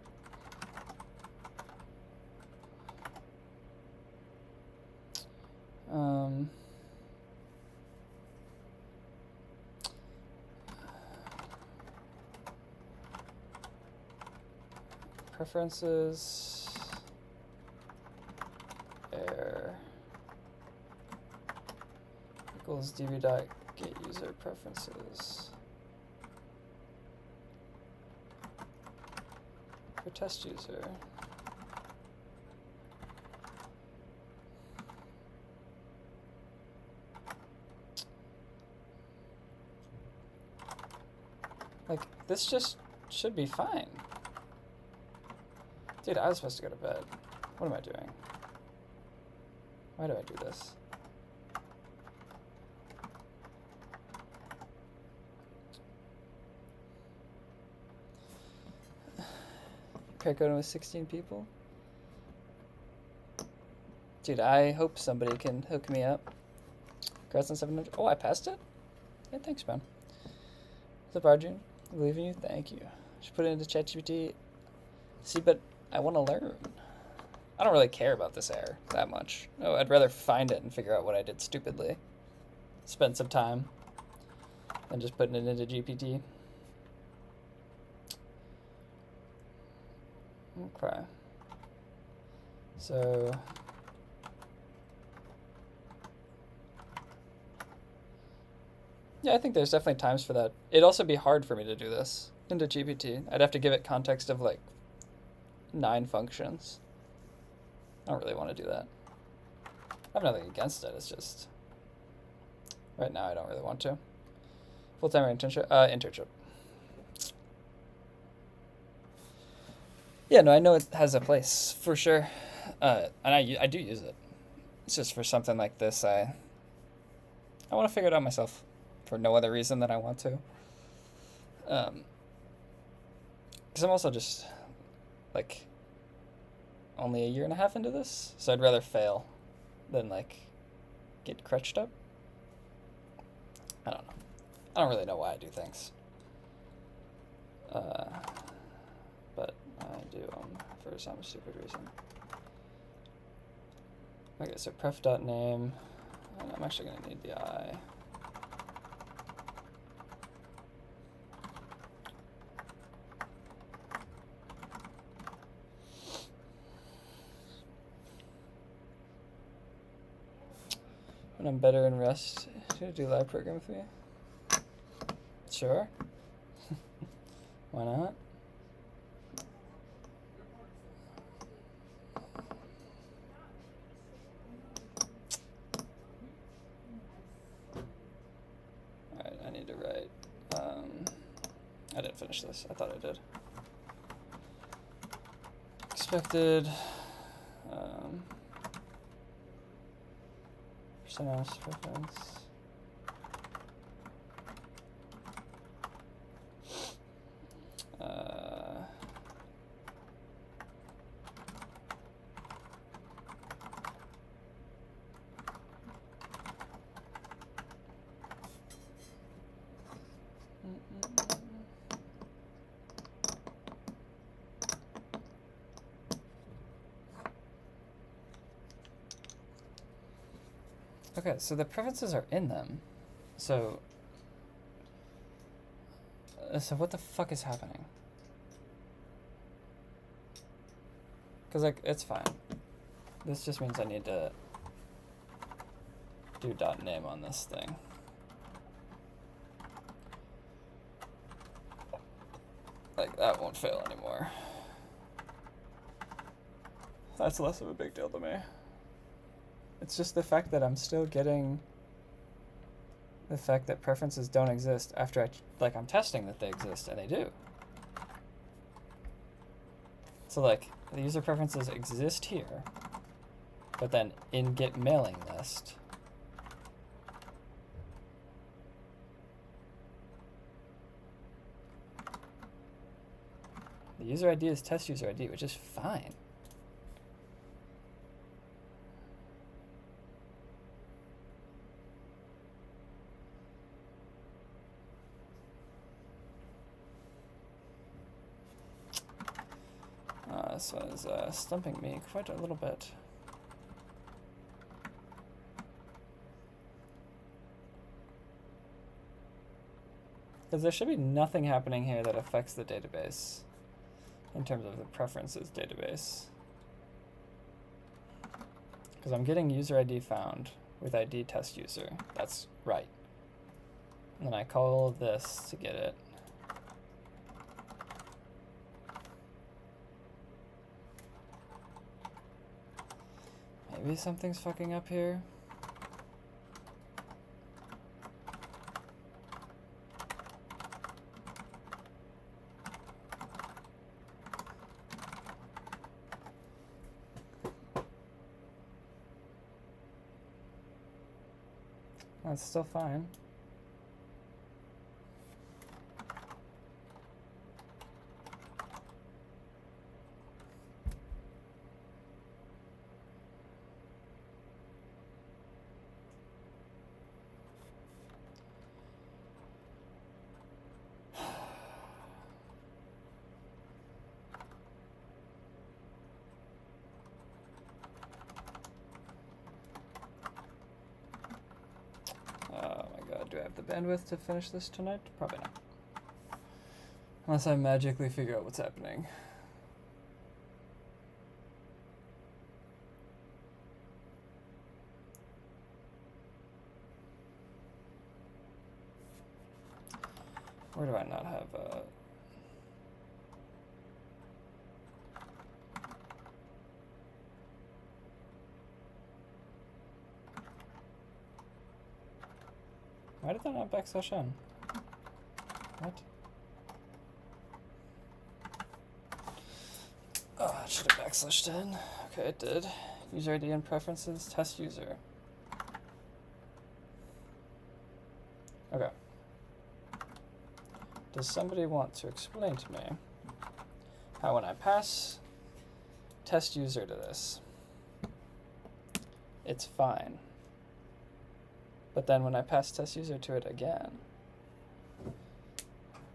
Speaker 1: preferences... error equals db dot get user preferences for test user. Like, this just should be fine. Dude, I was supposed to go to bed. What am I doing? Why do I do this? Pair coding with 16 people? Dude, I hope somebody can hook me up. Congrats on 700. Oh, I passed it? Yeah, thanks, man. What's up, Arjun? I believe in you. Thank you. Should put it into ChatGPT. See, but I want to learn. I don't really care about this error that much. Oh, I'd rather find it and figure out what I did stupidly. Spend some time than just putting it into GPT. Okay. So... yeah, I think there's definitely times for that. It'd also be hard for me to do this into GPT. I'd have to give it context of like 9 functions. I don't really want to do that. I have nothing against it, it's just... right now I don't really want to. Full-time or internship? Internship. Yeah, no, I know it has a place for sure, and I do use it. It's just for something like this, I want to figure it out myself, for no other reason than I want to. Because I'm also just like only a year and a half into this, so I'd rather fail than like get crutched up. I don't know. I don't really know why I do things. But I do them for some stupid reason. Okay, so pref.name, and I'm actually going to need the I. When I'm better in Rust, should I do live program with me? Sure. Why not? Alright, I need to write. I didn't finish this. I thought I did. Expected. Percent preference. Okay, so the preferences are in them. So what the fuck is happening? Because, like, it's fine. This just means I need to do .name on this thing. Like, that won't fail anymore. That's less of a big deal to me. It's just the fact that I'm still getting the fact that preferences don't exist after I'm testing that they exist, and they do. So, like, the user preferences exist here, but then in get mailing list, the user ID is test user ID, which is fine. This one is stumping me quite a little bit. Because there should be nothing happening here that affects the database in terms of the preferences database. Because I'm getting user ID found with ID test user. That's right. And then I call this to get it. Maybe something's fucking up here. That's still fine. Do I have the bandwidth to finish this tonight? Probably not. Unless I magically figure out what's happening. Where do I not have Why did that not \n? What? /10. Okay, it did. User ID and preferences, test user. Okay. Does somebody want to explain to me how when I pass test user to this, it's fine. But then when I pass test user to it again,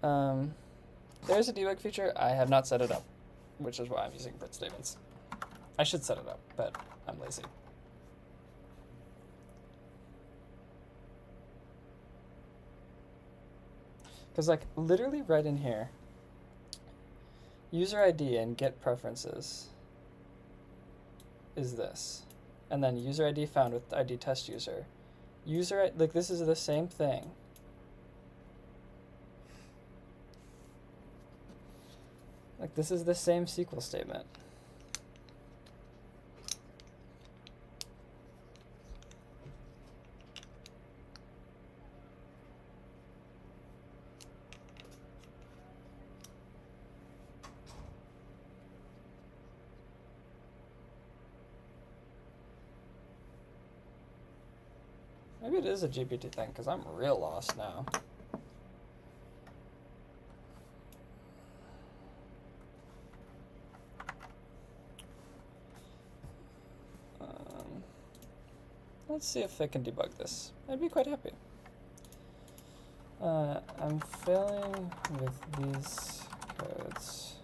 Speaker 1: there's a debug feature. I have not set it up, which is why I'm using print statements. I should set it up, but I'm lazy. Because like literally right in here, user ID and get preferences is this. And then user ID found with ID test user. Like this is the same thing. Like this is the same SQL statement. Maybe it is a GPT thing, because I'm real lost now. Let's see if I can debug this. I'd be quite happy. I'm failing with these codes,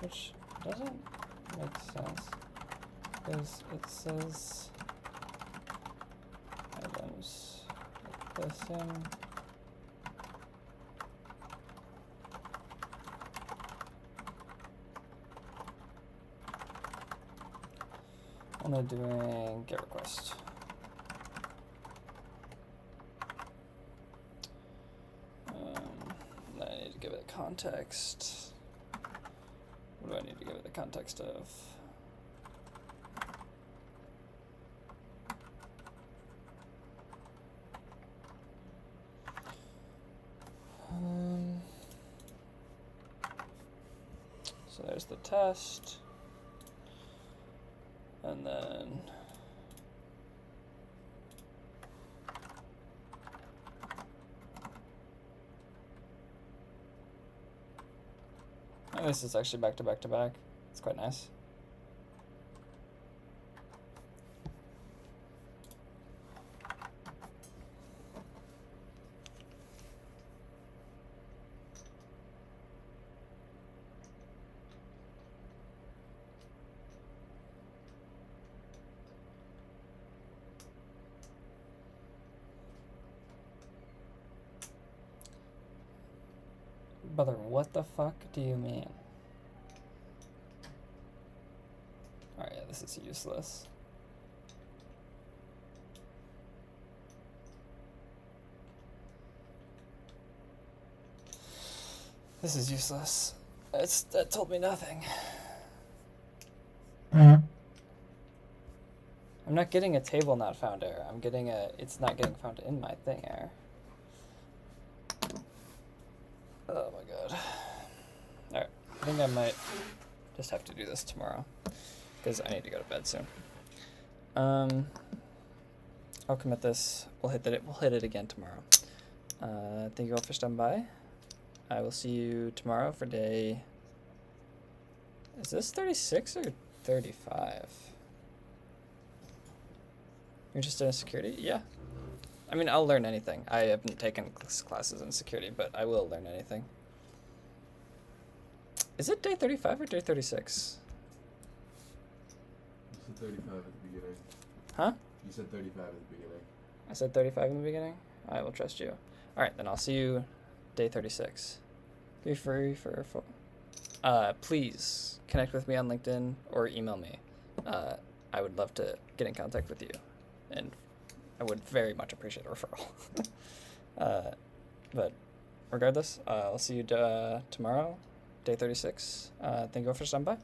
Speaker 1: which doesn't make sense, because it says items the same. Only doing get request. I need to give it context. What do I need to give it the context of? So there's the test. And then this is actually back to back to back. It's quite nice. Brother, what the fuck do you mean? Alright, yeah, this is useless. This is useless. That told me nothing. I'm not getting a table not found error. I'm getting a it's not getting found in my thing error. Oh my god. Alright, I think I might just have to do this tomorrow, because I need to go to bed soon. I'll commit this. We'll hit it again tomorrow. Thank you all for stopping by. I will see you tomorrow for day... Is this 36 or 35? You're interested in security? Yeah. I mean, I'll learn anything. I haven't taken classes in security, but I will learn anything. Is it day 35 or day 36?
Speaker 2: You said 35 at the beginning.
Speaker 1: Huh?
Speaker 2: You said 35 at the beginning.
Speaker 1: I said 35 in the beginning? I will trust you. Alright, then I'll see you day 36. Be free for please connect with me on LinkedIn or email me. I would love to get in contact with you, and I would very much appreciate a referral. But regardless, I'll see you tomorrow, day 36. Thank you all for stopping by.